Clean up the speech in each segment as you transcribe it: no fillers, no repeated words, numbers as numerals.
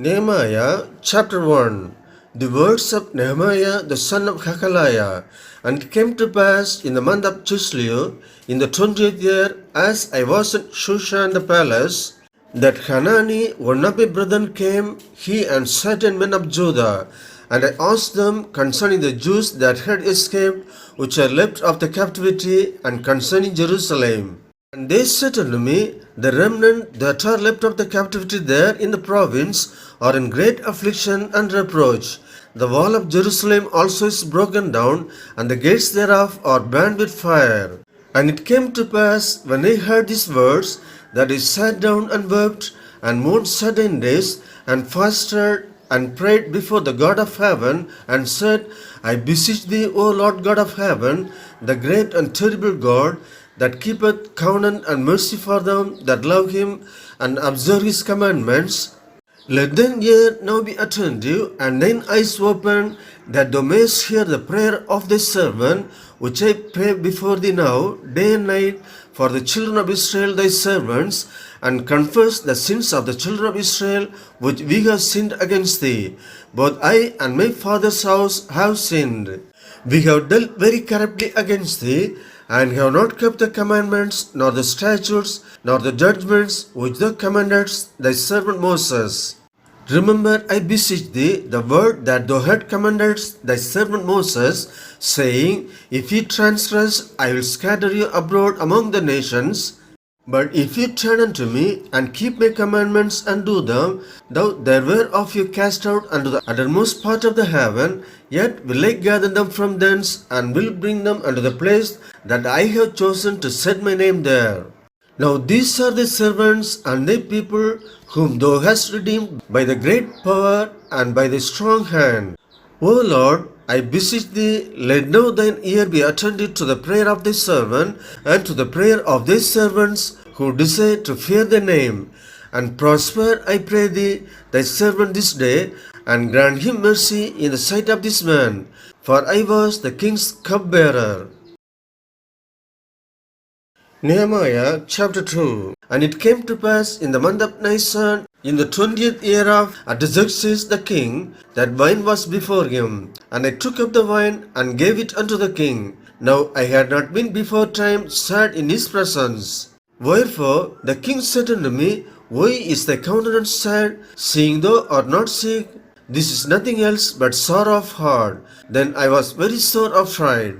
Nehemiah chapter 1. The words of Nehemiah the son of Hakaliah. And it came to pass in the month of Chislev, in the 20th year, as I was in Shushan the palace, that Hanani, one of my brethren, came, he and certain men of Judah. And I asked them concerning the Jews that had escaped, which are left of the captivity, and concerning Jerusalem. And they said unto me, the remnant that are left of the captivity there in the province are in great affliction and reproach. The wall of Jerusalem also is broken down, and the gates thereof are burned with fire. And it came to pass, when I heard these words, that I sat down and wept, and mourned certain days, and fasted, and prayed before the God of heaven, and said, I beseech thee, O Lord God of heaven, the great and terrible God, that keepeth covenant and mercy for them that love him and observe his commandments. Let thine ear now be attentive, and thine eyes open, that thou mayest hear the prayer of thy servant, which I pray before thee now, day and night, for the children of Israel thy servants, and confess the sins of the children of Israel, which we have sinned against thee. Both I and my father's house have sinned. We have dealt very corruptly against thee, and have not kept the commandments, nor the statutes, nor the judgments which thou commandedst thy servant Moses. Remember, I beseech thee, the word that thou hast commanded thy servant Moses, saying, If ye transgress, I will scatter you abroad among the nations. But if you turn unto me, and keep my commandments, and do them, though there were of you cast out unto the uttermost part of the heaven, yet will I gather them from thence, and will bring them unto the place that I have chosen to set my name there. Now these are the servants and thy people, whom thou hast redeemed by the great power and by the strong hand. O Lord, I beseech thee, let now thine ear be attentive to the prayer of thy servant, and to the prayer of thy servants who desire to fear thy name. And prosper, I pray thee, thy servant this day, and grant him mercy in the sight of this man. For I was the king's cupbearer. Nehemiah chapter 2. And it came to pass in the month of Nisan, in the 20th year of Artaxerxes the king, that wine was before him. And I took up the wine, and gave it unto the king. Now I had not been before time sad in his presence. Wherefore the king said unto me, Why is thy countenance sad, seeing thou art not sick? This is nothing else but sorrow of heart. Then I was very sore afraid,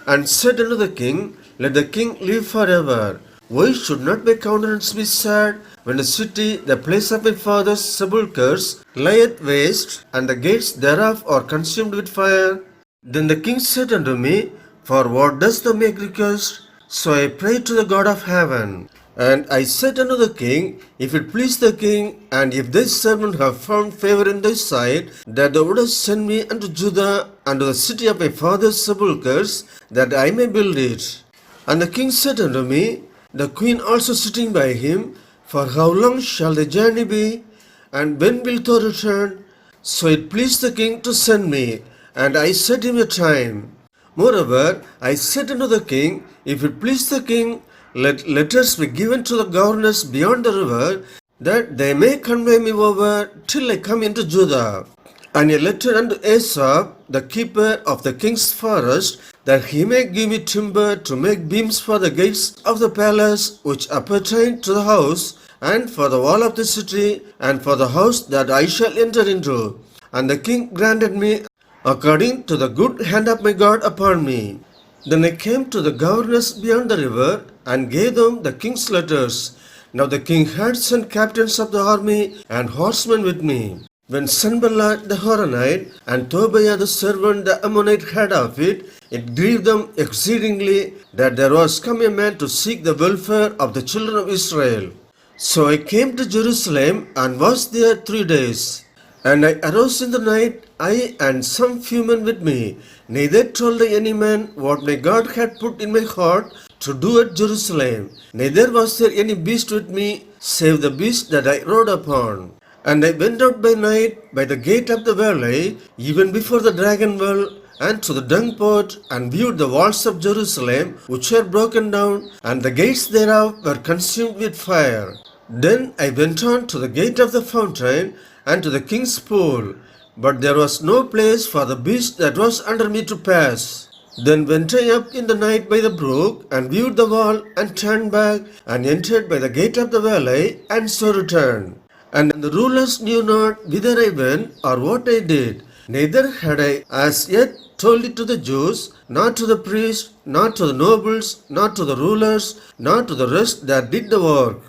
and said unto the king, Let the king live forever. Why should not my countenance be sad, when the city, the place of my father's sepulchres, lieth waste, and the gates thereof are consumed with fire? Then the king said unto me, For what dost thou make request? So I prayed to the God of heaven. And I said unto the king, If it please the king, and if thy servant have found favor in thy sight, that thou wouldest send me unto Judah, unto the city of my father's sepulchres, that I may build it. And the king said unto me, the queen also sitting by him, For how long shall the journey be, and when wilt thou return? So it pleased the king to send me, and I set him a time. Moreover, I said unto the king, If it please the king, let letters be given to the governors beyond the river, that they may convey me over till I come into Judah. And a letter unto Asaph, the keeper of the king's forest, that he may give me timber to make beams for the gates of the palace which appertain to the house, and for the wall of the city, and for the house that I shall enter into. And the king granted me according to the good hand of my God upon me. Then I came to the governors beyond the river, and gave them the king's letters. Now the king had sent captains of the army and horsemen with me. When Sanballat the Horonite and Tobiah the servant the Ammonite heard of it, it grieved them exceedingly that there was come a man to seek the welfare of the children of Israel. So I came to Jerusalem, and was there 3 days. And I arose in the night, I and some few men with me. Neither told I any man what my God had put in my heart to do at Jerusalem. Neither was there any beast with me, save the beast that I rode upon. And I went out by night by the gate of the valley, even before the dragon well, and to the dung pot, and viewed the walls of Jerusalem, which were broken down, and the gates thereof were consumed with fire. Then I went on to the gate of the fountain, and to the king's pool, but there was no place for the beast that was under me to pass. Then went I up in the night by the brook, and viewed the wall, and turned back, and entered by the gate of the valley, and so returned. And the rulers knew not whither I went, or what I did. Neither had I as yet told it to the Jews, nor to the priests, nor to the nobles, nor to the rulers, nor to the rest that did the work.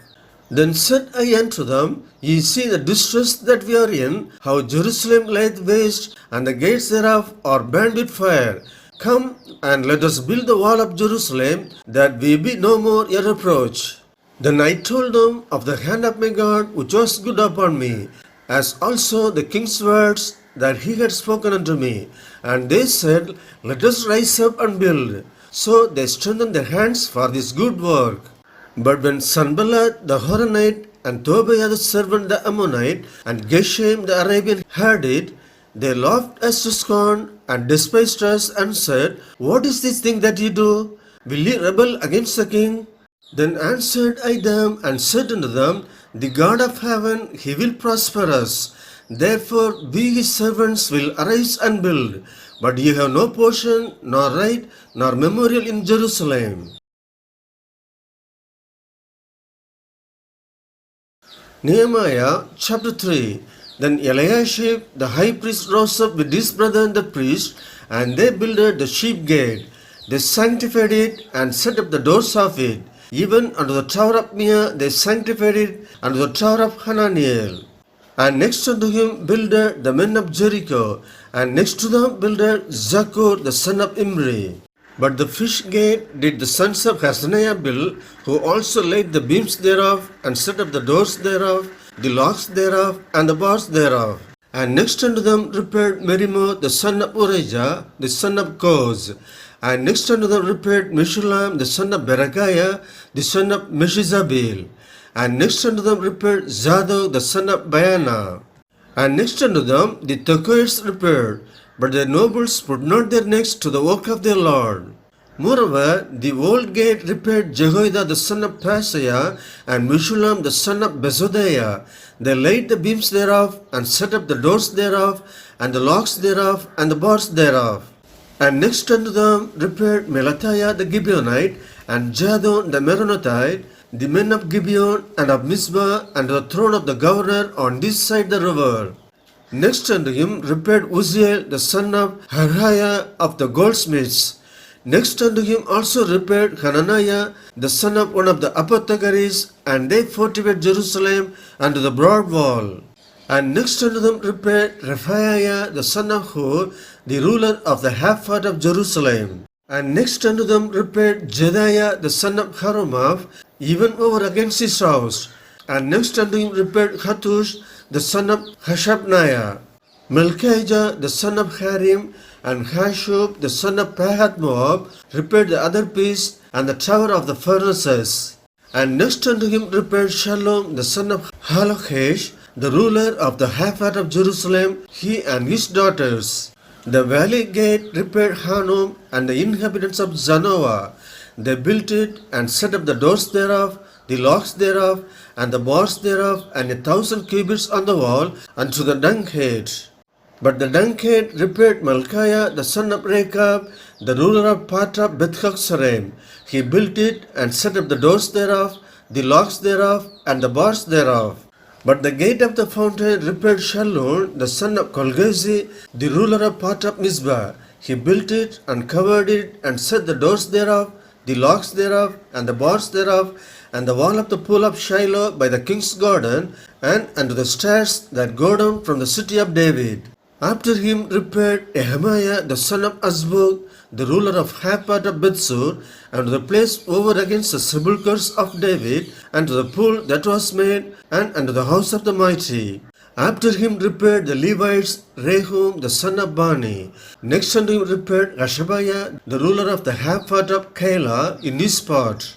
Then said I unto them, Ye see the distress that we are in, how Jerusalem lieth waste, and the gates thereof are burned with fire. Come, and let us build the wall of Jerusalem, that we be no more a reproach. Then I told them of the hand of my God which was good upon me, as also the king's words that he had spoken unto me. And they said, Let us rise up and build. So they strengthened their hands for this good work. But when Sanballat the Horonite, and Tobiah the servant the Ammonite, and Geshem the Arabian heard it, they laughed us to scorn, and despised us, and said, What is this thing that ye do? Will ye rebel against the king? Then answered I them, and said unto them, The God of heaven, he will prosper us. Therefore we his servants will arise and build. But ye have no portion, nor right, nor memorial in Jerusalem. Nehemiah chapter 3. Then Eliashib the high priest rose up with his brethren the priests, and they builded the sheep gate. They sanctified it, and set up the doors of it. Even unto the tower of Mia they sanctified it, unto the tower of Hananiel. And next unto him builded the men of Jericho, and next to them builded Zakur the son of Imri. But the fish gate did the sons of Hasaniah build, who also laid the beams thereof, and set up the doors thereof, the locks thereof, and the bars thereof. And next unto them repaired Merimoth the son of Urijah, the son of Koz. And next unto them repaired Meshullam the son of Berechiah, the son of Meshizabil. And next unto them repaired Zadok the son of Baana. And next unto them the Tekoites repaired, but their nobles put not their necks to the work of their Lord. Moreover, the old gate repaired Jehoiada the son of Paseah, and Meshullam the son of Bezodiah. They laid the beams thereof, and set up the doors thereof, and the locks thereof, and the bars thereof. And next unto them repaired Melatiah the Gibeonite, and Jadon the Meronothite, the men of Gibeon and of Mizpah, and the throne of the governor on this side the river. Next unto him repaired Uzziel the son of Harhiah of the goldsmiths. Next unto him also repaired Hananiah the son of one of the apothecaries, and they fortified Jerusalem unto the broad wall. And next unto them repaired Rephaiah the son of Hur, the ruler of the half part of Jerusalem. And next unto them repaired Jedaiah the son of Harumaph, even over against his house. And next unto him repaired Hattush the son of Hashabniah. Melchijah the son of Harim, and Hashub the son of Pahath-Moab repaired the other piece, and the tower of the furnaces. And next unto him repaired Shallum the son of Halochesh, the ruler of the half part of Jerusalem, he and his daughters. The valley gate repaired Hanum and the inhabitants of Zanoah. They built it, and set up the doors thereof, the locks thereof, and the bars thereof, and 1,000 cubits on the wall, unto the dung gate. But the dung gate repaired Malchiah the son of Rechab, the ruler of part of Beth-Haxorem. He built it, and set up the doors thereof, the locks thereof, and the bars thereof. But the gate of the fountain repaired Shallun the son of Kolgezi, the ruler of part of Mizpah. He built it, and covered it, and set the doors thereof, the locks thereof, and the bars thereof, and the wall of the pool of Shiloh by the king's garden, and unto the stairs that go down from the city of David. After him repaired Nehemiah the son of Azbuk, the ruler of half part of Bethsur, and to the place over against the sepulchres of David, and to the pool that was made, and unto the house of the mighty. After him repaired the Levites Rehum the son of Bani. Next unto him repaired Hashabiah, the ruler of the half part of Keilah in his part.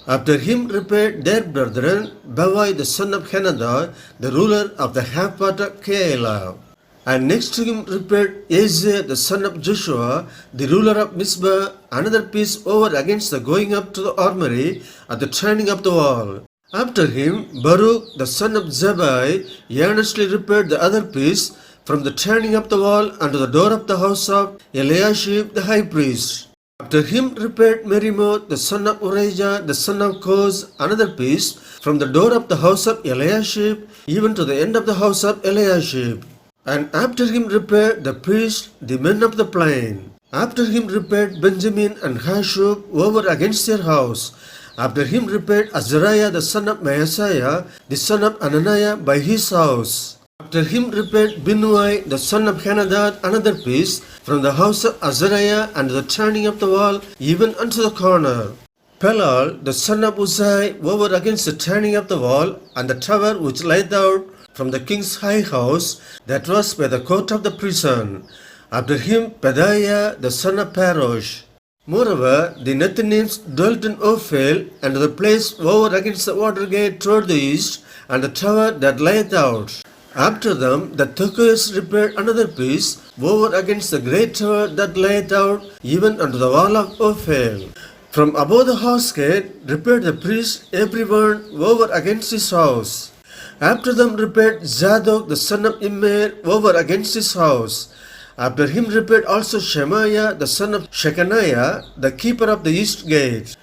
After him repaired their brethren Bavai the son of Henadad, the ruler of the half part of Keilah. And next to him repaired Ezer the son of Joshua, the ruler of Mizpah, another piece over against the going up to the armory at the turning of the wall. After him, Baruch the son of Zabbai earnestly repaired the other piece from the turning of the wall unto the door of the house of Eliashib the high priest. After him repaired Merimoth the son of Urijah the son of Koz another piece from the door of the house of Eliashib even to the end of the house of Eliashib. And after him repaired the priests, the men of the plain. After him repaired Benjamin and Hashub over against their house. After him repaired Azariah the son of Maaseiah, the son of Ananiah by his house. After him repaired Binnui the son of Henadad another piece from the house of Azariah and the turning of the wall even unto the corner. Pelal the son of Uzai over against the turning of the wall and the tower which lieth out from the king's high house that was by the court of the prison. After him Pedaiah the son of Parosh. Moreover, the Nethinims dwelt in Ophel, and the place over against the water gate toward the east, and the tower that lieth out. After them, the Tekoites repaired another piece over against the great tower that lieth out, even unto the wall of Ophel. From above the house gate repaired the priests every one over against his house. After them repaired Zadok the son of Immer over against his house. After him repaired also Shemaiah the son of Shechaniah, the keeper of the east gate.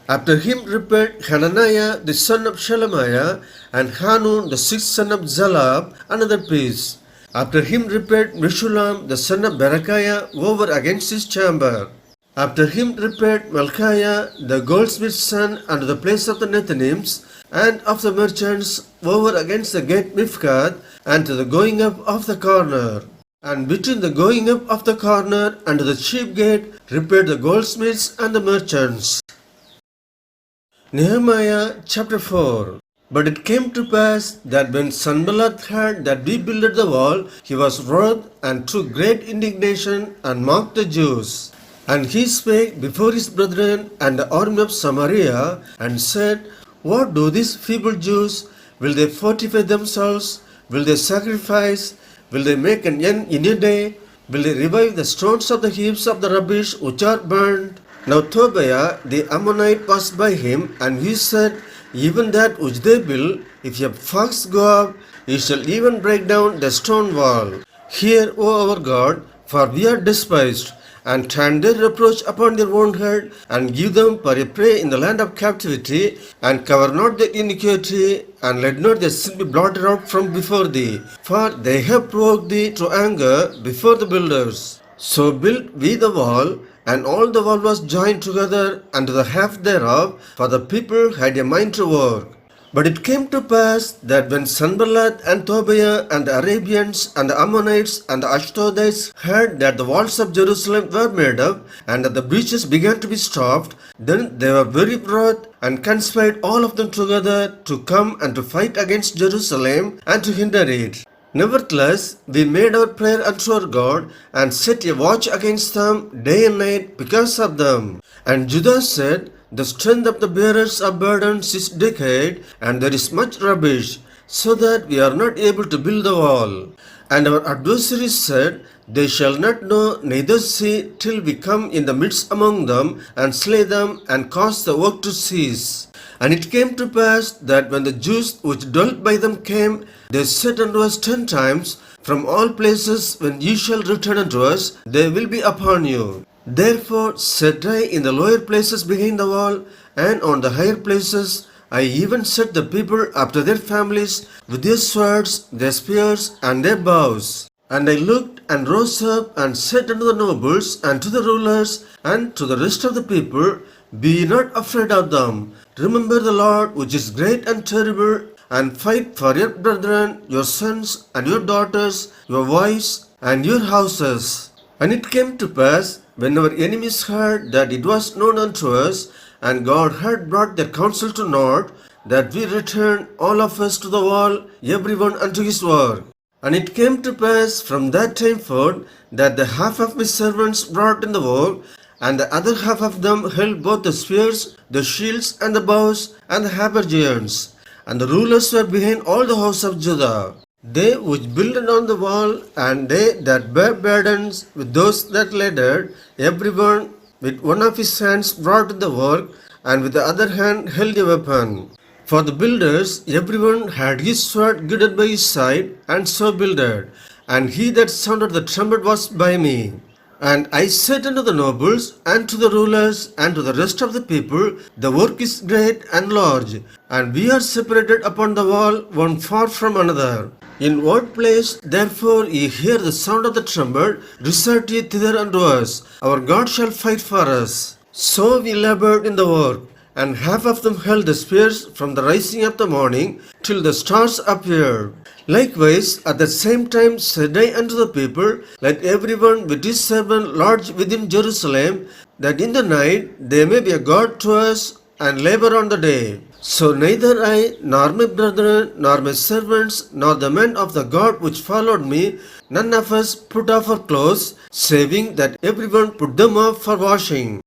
After him repaired Hananiah the son of Shelemiah, and Hanun the sixth son of Zalab, another piece. After him repaired Meshulam the son of Berechiah over against his chamber. After him repaired Malchiah the goldsmith's son unto the place of the Nethinims, and of the merchants over against the gate Mifkad, and to the going up of the corner. And between the going up of the corner and the sheep gate repaired the goldsmiths and the merchants. Nehemiah chapter 4. But it came to pass that when Sanballat heard that we builded the wall, he was wroth and took great indignation and mocked the Jews. And he spake before his brethren and the army of Samaria, and said, What do these feeble Jews? Will they fortify themselves? Will they sacrifice? Will they make an end in a day? Will they revive the stones of the heaps of the rubbish which are burned? Now Tobiah the Ammonite passed by him, and he said, Even that which they build, if a fox go up, it shall even break down the stone wall. Hear, O our God, for we are despised, and turn their reproach upon their own head, and give them for a prey in the land of captivity, and cover not their iniquity, and let not their sin be blotted out from before thee. For they have provoked thee to anger before the builders. So built we the wall, and all the wall was joined together unto the half thereof, for the people had a mind to work. But it came to pass that when Sanballat and Tobiah and the Arabians and the Ammonites and the Ashdodites heard that the walls of Jerusalem were made up, and that the breaches began to be stopped, then they were very wroth, and conspired all of them together to come and to fight against Jerusalem and to hinder it. Nevertheless, we made our prayer unto our God, and set a watch against them day and night because of them. And Judah said, The strength of the bearers of burdens is decayed, and there is much rubbish, so that we are not able to build the wall. And our adversaries said, They shall not know neither see till we come in the midst among them, and slay them, and cause the work to cease. And it came to pass that when the Jews which dwelt by them came, they said unto us 10 times, From all places when ye shall return unto us, they will be upon you. Therefore set I in the lower places behind the wall, and on the higher places I even set the people after their families with their swords, their spears, and their bows. And I looked and rose up and said unto the nobles and to the rulers and to the rest of the people, Be not afraid of them. Remember the Lord, which is great and terrible, and fight for your brethren, your sons and your daughters, your wives and your houses. And it came to pass, when our enemies heard that it was known unto us, and God had brought their counsel to naught, that we returned all of us to the wall, every one unto his work. And it came to pass from that time forth, that the half of my servants brought in the work, and the other half of them held both the spears, the shields, and the bows, and the habergeons. And the rulers were behind all the house of Judah. They which builded on the wall, and they that bare burdens with those that labored, every one with one of his hands brought in the work, and with the other hand held a weapon. For the builders, everyone had his sword girded by his side, and so builded. And he that sounded the trumpet was by me. And I said unto the nobles, and to the rulers, and to the rest of the people, the work is great and large, and we are separated upon the wall, one far from another. In what place, therefore, ye hear the sound of the trumpet, resort ye thither unto us. Our God shall fight for us. So we labored in the work, and half of them held the spears from the rising of the morning till the stars appeared. Likewise, at the same time said I unto the people, let everyone with his servant lodge within Jerusalem, that in the night they may be a guard to us, and labor on the day. So neither I, nor my brethren, nor my servants, nor the men of the guard which followed me, none of us put off our clothes, saving that everyone put them off for washing.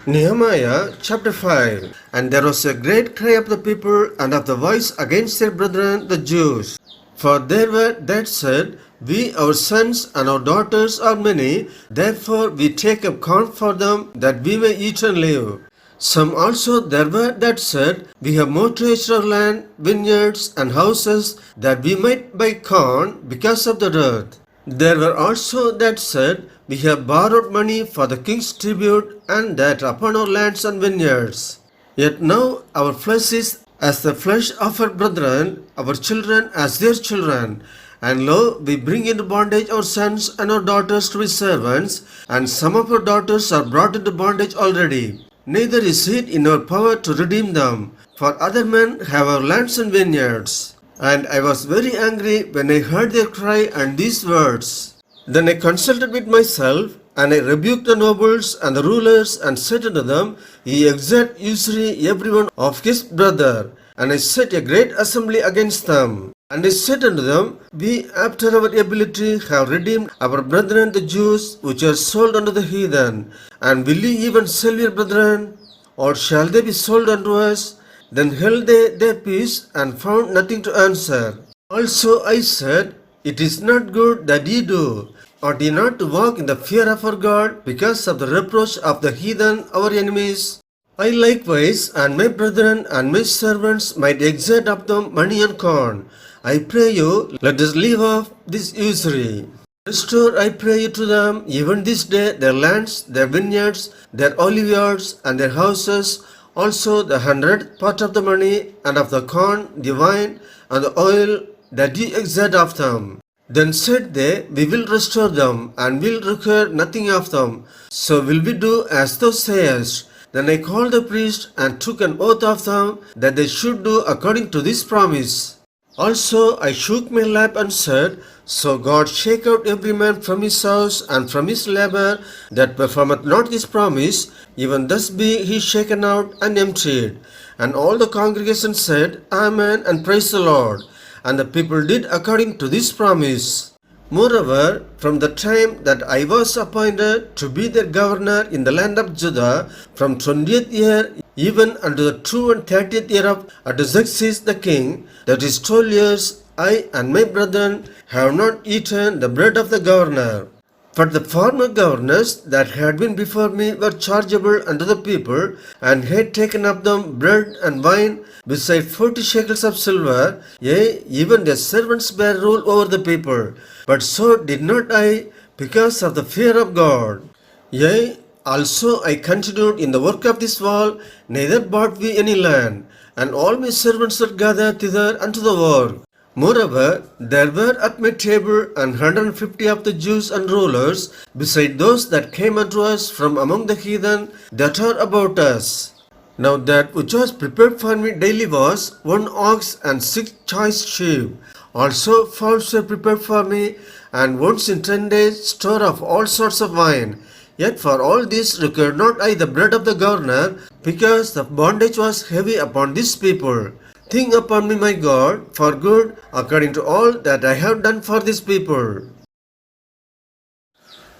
Nehemiah chapter 5. And there was a great cry of the people and of the voice against their brethren the Jews. For there were that said, we, our sons and our daughters are many, therefore we take up corn for them, that we may eat and live. Some also there were that said, we have mortgaged our land, vineyards, and houses, that we might buy corn because of the dearth. There were also that said, we have borrowed money for the king's tribute, and that upon our lands and vineyards. Yet now our flesh is as the flesh of our brethren, our children as their children. And lo, we bring into bondage our sons and our daughters to be servants, and some of our daughters are brought into bondage already. Neither is it in our power to redeem them, for other men have our lands and vineyards. And I was very angry when I heard their cry and these words. Then I consulted with myself, and I rebuked the nobles and the rulers, and said unto them, Ye exact usury everyone of his brother. And I set a great assembly against them. And I said unto them, We after our ability have redeemed our brethren the Jews, which are sold unto the heathen. And will ye even sell your brethren? Or shall they be sold unto us? Then held they their peace, and found nothing to answer. Also I said, It is not good that ye do. Ought ye not to walk in the fear of our God, because of the reproach of the heathen, our enemies? I likewise, and my brethren and my servants, might exact of them money and corn. I pray you, let us leave off this usury. Restore, I pray you, to them, even this day, their lands, their vineyards, their oliveyards, and their houses, also the 100th part of the money, and of the corn, the wine, and the oil, that ye exact of them. Then said they, We will restore them, and will require nothing of them. So will we do as thou sayest. Then I called the priest, and took an oath of them, that they should do according to this promise. Also I shook my lap and said, So God shake out every man from his house and from his labor, that performeth not this promise, even thus be he shaken out and emptied. And all the congregation said, Amen, and praise the Lord. And the people did according to this promise. Moreover, from the time that I was appointed to be their governor in the land of Judah, from 20th year even unto the 32nd year of Artaxerxes the king, that is 12 years, I and my brethren have not eaten the bread of the governor. For the former governors that had been before me were chargeable unto the people, and had taken of them bread and wine, beside 40 shekels of silver, yea, even their servants bare rule over the people. But so did not I, because of the fear of God. Yea, also I continued in the work of this wall, neither bought we any land, and all my servants were gathered thither unto the work. Moreover, there were at my table 150 of the Jews and rulers, beside those that came unto us from among the heathen that are about us. Now that which was prepared for me daily was 1 ox and 6 choice sheep. Also fowls were prepared for me, and once in 10 days store of all sorts of wine. Yet for all this required not I the bread of the governor, because the bondage was heavy upon this people. Think upon me, my God, for good, according to all that I have done for this people.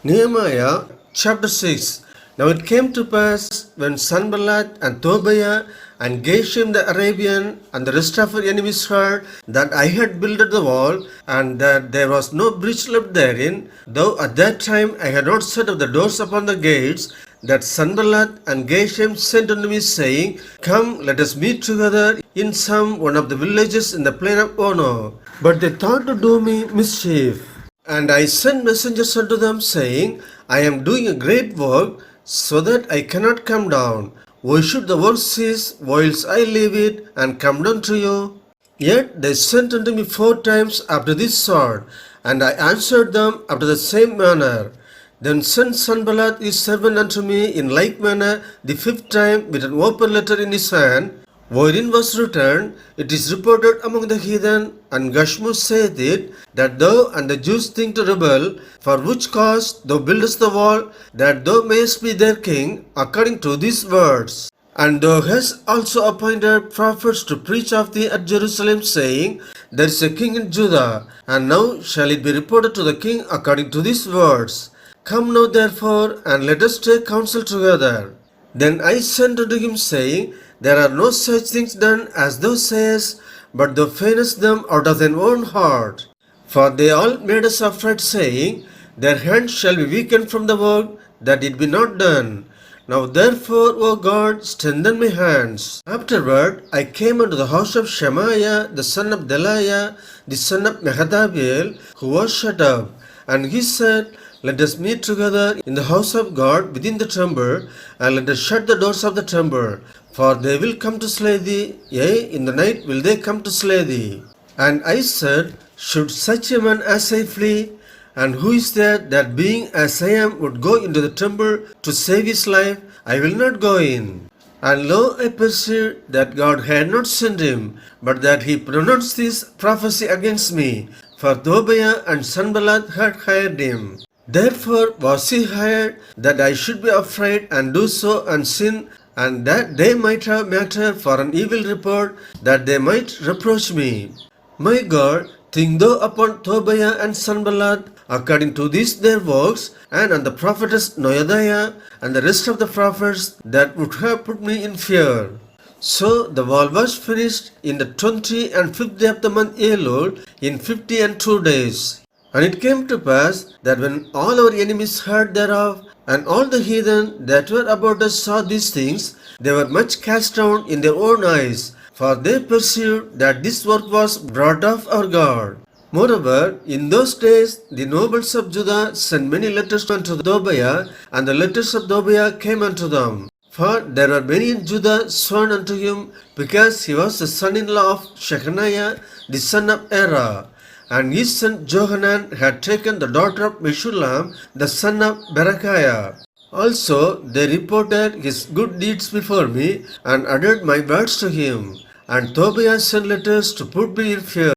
Nehemiah chapter 6. Now it came to pass, when Sanballat and Tobiah and Geshem the Arabian and the rest of our enemies heard that I had builded the wall, and that there was no breach left therein, though at that time I had not set up the doors upon the gates, that Sanballat and Geshem sent unto me, saying, Come, let us meet together in some one of the villages in the plain of Ono. But they thought to do me mischief. And I sent messengers unto them, saying, I am doing a great work, so that I cannot come down. Why should the work cease, whilst I leave it, and come down to you? Yet they sent unto me 4 times after this sort, and I answered them after the same manner. Then sent Sanballat his servant unto me in like manner the 5th time with an open letter in his hand, wherein was written, It is reported among the heathen, and Gashmu saith it, that thou and the Jews think to rebel, for which cause thou buildest the wall, that thou mayest be their king, according to these words. And thou hast also appointed prophets to preach of thee at Jerusalem, saying, There is a king in Judah, and now shall it be reported to the king according to these words. Come now therefore, and let us take counsel together. Then I sent unto him, saying, There are no such things done as thou sayest, but thou feignest them out of thine own heart. For they all made us afraid, saying, Their hands shall be weakened from the work, that it be not done. Now therefore, O God, strengthen my hands. Afterward I came unto the house of Shemaiah, the son of Delaiah, the son of Mehetabel, who was shut up. And he said, Let us meet together in the house of God within the temple, and let us shut the doors of the temple. For they will come to slay thee, yea, in the night will they come to slay thee. And I said, Should such a man as I flee? And who is there that being as I am would go into the temple to save his life? I will not go in. And lo, I perceived that God had not sent him, but that he pronounced this prophecy against me, for Tobiah and Sanballat had hired him. Therefore was he hired, that I should be afraid and do so and sin, and that they might have matter for an evil report, that they might reproach me. My God, think thou upon Tobiah and Sanballat, according to these their works, and on the prophetess Noadiah, and the rest of the prophets that would have put me in fear. So the wall was finished in the 25th day of the month Elul, in 52 days. And it came to pass that when all our enemies heard thereof, and all the heathen that were about us saw these things, they were much cast down in their own eyes, for they perceived that this work was brought of our God. Moreover, in those days the nobles of Judah sent many letters unto Tobiah, and the letters of Tobiah came unto them. For there were many in Judah sworn unto him, because he was the son-in-law of Shechaniah, the son of Erah. And his son Johanan had taken the daughter of Meshullam, the son of Berechiah. Also they reported his good deeds before me, and uttered my words to him. And Tobiah sent letters to put me in fear.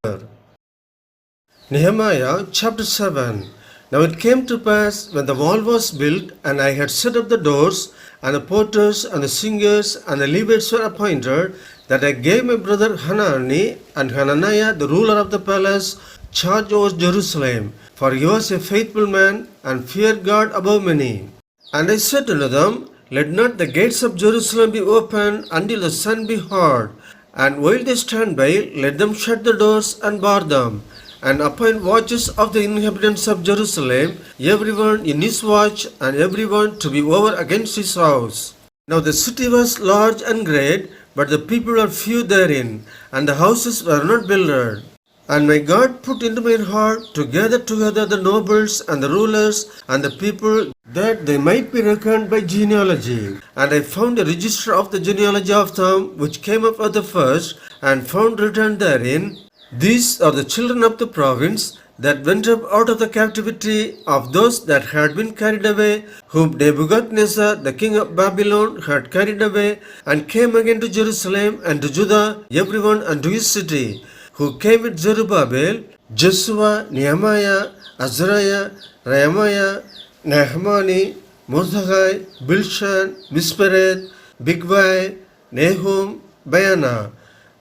Nehemiah chapter 7. Now it came to pass, when the wall was built, and I had set up the doors, and the porters, and the singers, and the Levites were appointed, that I gave my brother Hanani and Hananiah, the ruler of the palace, charge over Jerusalem, for he was a faithful man, and feared God above many. And I said unto them, Let not the gates of Jerusalem be opened until the sun be hot, and while they stand by, let them shut the doors and bar them, and appoint watches of the inhabitants of Jerusalem, everyone in his watch, and everyone to be over against his house. Now the city was large and great, but the people were few therein, and the houses were not builded. And my God put into my heart to gather together the nobles and the rulers and the people, that they might be reckoned by genealogy. And I found a register of the genealogy of them which came up at the first, and found written therein, These are the children of the province that went up out of the captivity of those that had been carried away, whom Nebuchadnezzar the king of Babylon had carried away, and came again to Jerusalem and to Judah, everyone unto his city, who came with Zerubbabel, Joshua, Nehemiah, Azariah, Nehemiah, Nehemani, Mordecai, Bilshan, Mispereth, Bigvai, Nahum, Baana.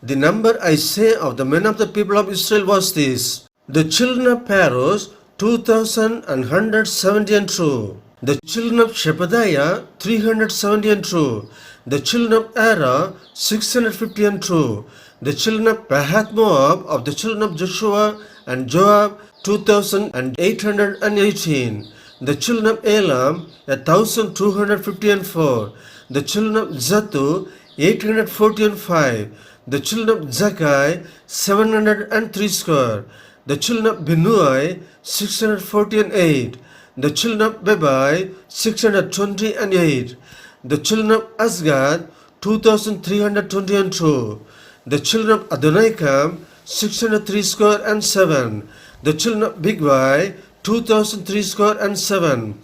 The number, I say, of the men of the people of Israel was this: the children of Parosh, 2,172. The children of Shebadiah, 372. The children of Erah, 652. The children of Pahath Moab, of the children of Joshua and Joab, 2,818. The children of Elam, 1254. The children of Zattu, 845. The children of Zakai, 703 square. The children of Binuai, 648. The children of Bebai, 628. The children of Asgad, 2322. The children of Adonikam, 603 square and 7. The children of Bigwai, 2003 square and 7.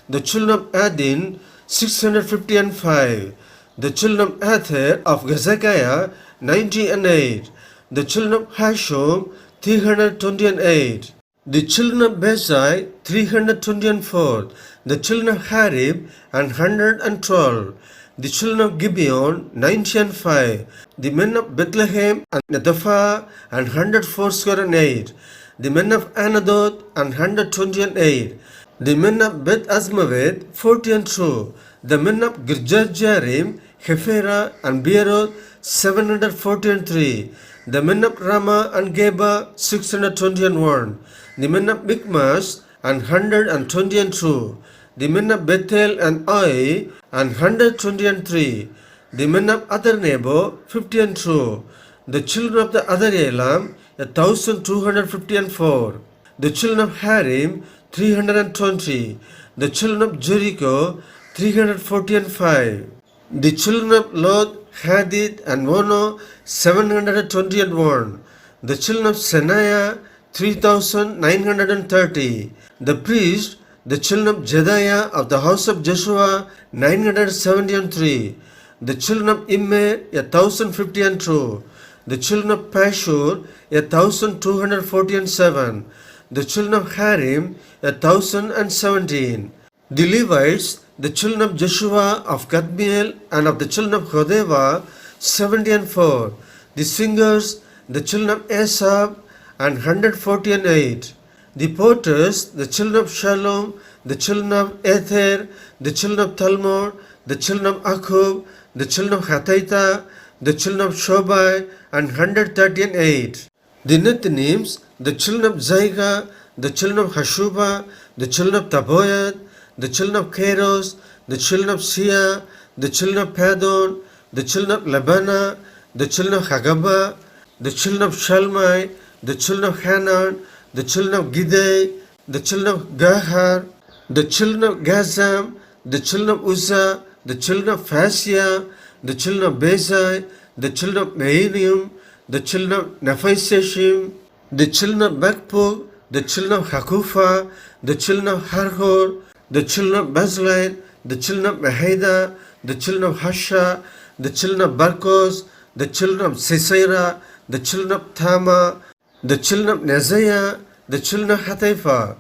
The children of Adin, 650 and 5. The children of Ather of Hezekiah, 90 and 8. The children of Hashum, 320 and 8. The children of Bezai, 320 and 4. The children of Harib, 112. The children of Gibeon, 90 and 5. The men of Bethlehem and Netopha, 104 square and 8. The men of Anadot, 120 and 8. The men of Beth Azmaveth, 40 and 2. The men of Girjajarim, Hephera and Beeroth, 740 and 3. The men of Ramah and Geba, 620 and 1. The men of Michmash, 120 and 2. The men of Bethel and Ai, 120 and 3. The men of other Nebo, 50 and 2. The children of the other Elam, 1250 and 4. The children of Harim, 320. The children of Jericho, 340 and 5. The children of Lod, Hadid and Ono, 720 and 1. The children of Senaiah, 3930. The priest, the children of Jediah of the house of Joshua, 970 and 3. The children of Immer, 1050 and 2. The children of Pashur, 1240 and 7. The children of Harim, 1017. The Levites, the children of Joshua of Kadmiel and of the children of Hodeva, 70 and 4. The singers, the children of Asaph, and 140 and 8. The porters, the children of Shalom, the children of Ether, the children of Talmud, the children of Akub, the children of Hathaitha, the children of Shobai, and 130 and 8. The Nethinims, the children of Zaiga, the children of Hashuba, the children of Taboyad, the children of Keros, the children of Sia, the children of Padon, the children of Labana, the children of Hagaba, the children of Shalmai, the children of Hanan, the children of Gidei, the children of Gahar, the children of Gazam, the children of Uzzah, the children of Phasia, the children of Bezai, the children of Meinium, the children of Nephiseshim, the children of Bakpug, the children of Hakufa, the children of Harhor, the children of Bazlite, the children of Maheda, the children of Hasha, the children of Barkos, the children of Sisera, the children of Tama, the children of Neziah, the children of Hatipha,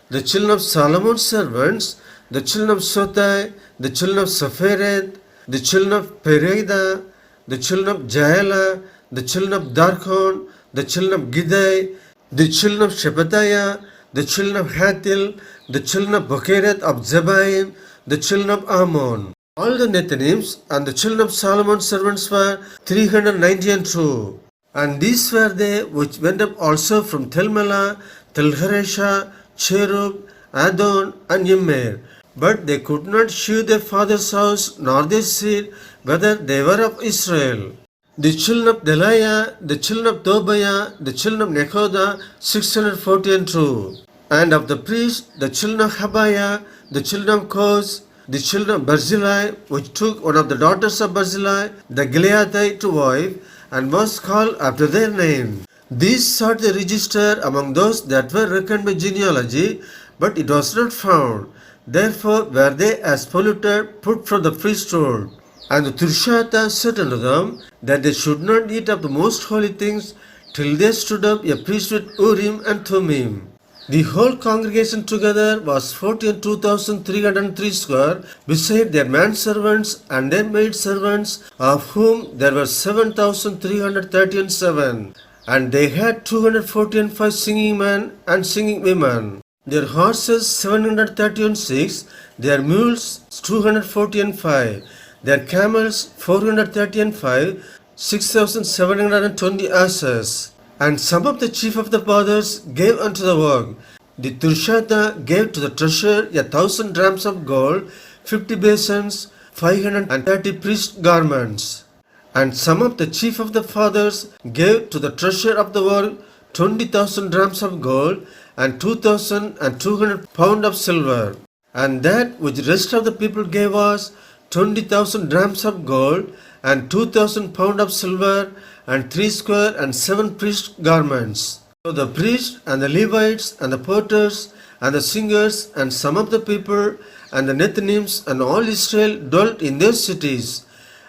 the children of Solomon's servants, the children of Sotai, the children of Sopheret, the children of Pereda, the children of Jaela, the children of Darkon, the children of Gidai, the children of Shephatiah, the children of Hatil, the children of Bokeret of Zebaim, the children of Ammon. All the Nethinims and the children of Solomon's servants were 390 and 2. And these were they which went up also from Telmelah, Telharesha, Cherub, Adon, and Immer. But they could not shew their father's house nor their seed, whether they were of Israel. The children of Delaiah, the children of Tobiah, the children of Nekoda, 640 and 2. And of the priests, the children of Habiah, the children of Koz, the children of Barzillai, which took one of the daughters of Barzillai, the Gileadite, to wife, and was called after their name. These sought the register among those that were reckoned by genealogy, but it was not found. Therefore were they as polluted, put from the priesthood. And the Tirshatha said unto them, that they should not eat of the most holy things, till they stood up a priest with Urim and Thummim. The whole congregation together was 42,303 square, beside their manservants and their maidservants, of whom there were 7,337. And they had 245 singing men and singing women. Their horses 736, their mules 245, their camels 435, 6,720 asses. And some of the chief of the fathers gave unto the work. The Tirshatha gave to the treasurer 1,000 drams of gold, 50 basins, 530 priest garments. And some of the chief of the fathers gave to the treasurer of the world 20,000 drams of gold and 2,200 pounds of silver. And that which the rest of the people gave was 20,000 drams of gold and 2,000 pounds of silver and 7 priest garments. So the priests and the Levites and the porters and the singers and some of the people and the Nethinims and all Israel dwelt in their cities.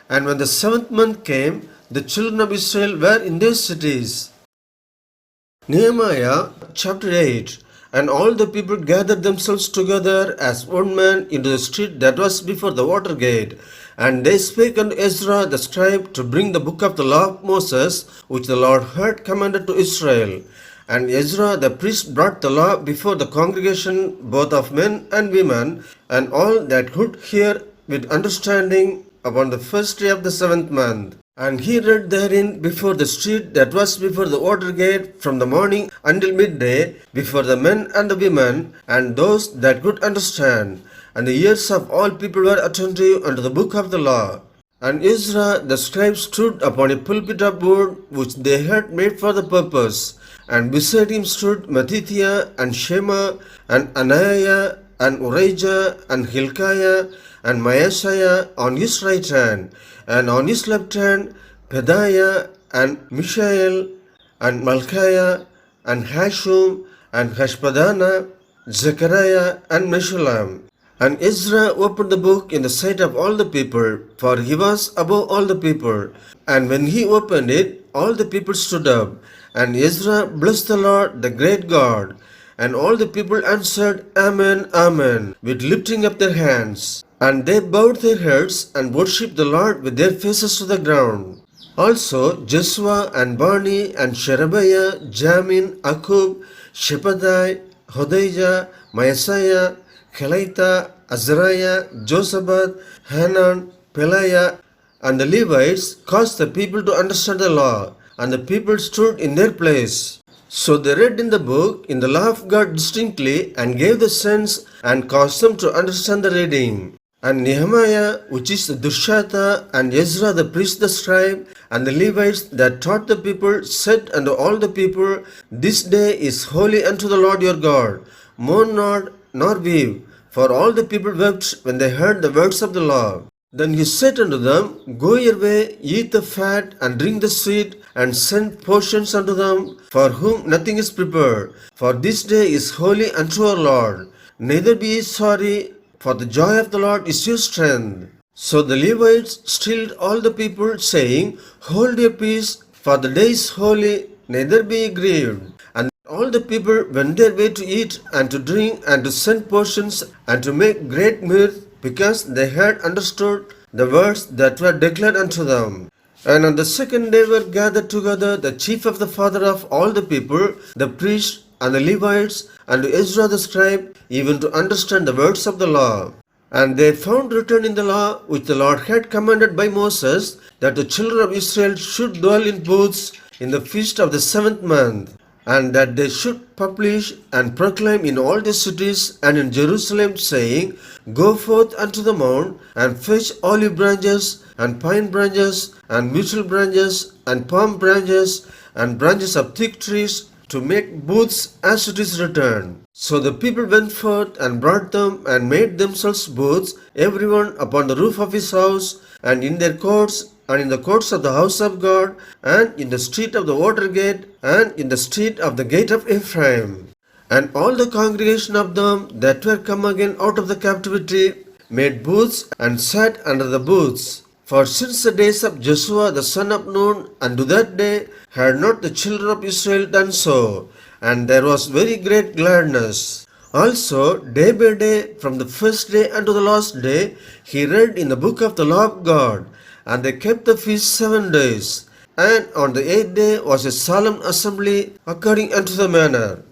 And when the 7th month came, the children of Israel were in their cities. Nehemiah chapter 8. And all the people gathered themselves together as one man into the street that was before the water gate. And they spake unto Ezra the scribe to bring the book of the law of Moses, which the Lord had commanded to Israel. And Ezra the priest brought the law before the congregation, both of men and women, and all that could hear with understanding upon the first day of the 7th month. And he read therein before the street that was before the water gate from the morning until midday, before the men and the women, and those that could understand. And the ears of all people were attentive unto the book of the law. And Ezra the scribe stood upon a pulpit of wood which they had made for the purpose. And beside him stood Mattithiah and Shema and Ananiah and Urijah and Hilkiah and Maaseiah on his right hand, and on his left hand Pedaiah and Mishael and Malchiah and Hashum and Hashbadana, Zechariah and Meshullam. And Ezra opened the book in the sight of all the people, for he was above all the people. And when he opened it, all the people stood up. And Ezra blessed the Lord, the great God. And all the people answered, Amen, Amen, with lifting up their hands. And they bowed their heads and worshipped the Lord with their faces to the ground. Also Joshua and Bani and Sherebiah, Jamin, Akub, Shephathai, Hodijah, Maaseiah, Kelita, Azariah, Josabad, Hanan, Peliah, and the Levites caused the people to understand the law, and the people stood in their place. So they read in the book, in the law of God distinctly, and gave the sense, and caused them to understand the reading. And Nehemiah, which is the Tirshatha, and Ezra the priest the scribe, and the Levites that taught the people, said unto all the people, This day is holy unto the Lord your God. Mourn not, nor weep. For all the people wept when they heard the words of the law. Then he said unto them, Go your way, eat the fat, and drink the sweet, and send portions unto them, for whom nothing is prepared. For this day is holy unto our Lord. Neither be ye sorry, for the joy of the Lord is your strength. So the Levites stilled all the people, saying, Hold your peace, for the day is holy, neither be ye grieved. And all the people went their way to eat and to drink and to send portions and to make great mirth, because they had understood the words that were declared unto them. And on the 2nd day were gathered together the chief of the father of all the people, the priests and the Levites, and Ezra the scribe, even to understand the words of the law. And they found written in the law, which the Lord had commanded by Moses, that the children of Israel should dwell in booths in the feast of the 7th month, and that they should publish and proclaim in all the cities and in Jerusalem, saying, Go forth unto the mount, and fetch olive branches, and pine branches, and myrtle branches, and palm branches, and branches of thick trees, to make booths as it is written. So the people went forth and brought them and made themselves booths, everyone upon the roof of his house, and in their courts, and in the courts of the house of God, and in the street of the water gate, and in the street of the gate of Ephraim. And all the congregation of them that were come again out of the captivity made booths and sat under the booths. For since the days of Joshua the son of Nun unto that day had not the children of Israel done so, and there was very great gladness. Also day by day from the first day unto the last day he read in the book of the law of God, and they kept the feast 7 days. And on the 8th day was a solemn assembly according unto the manner.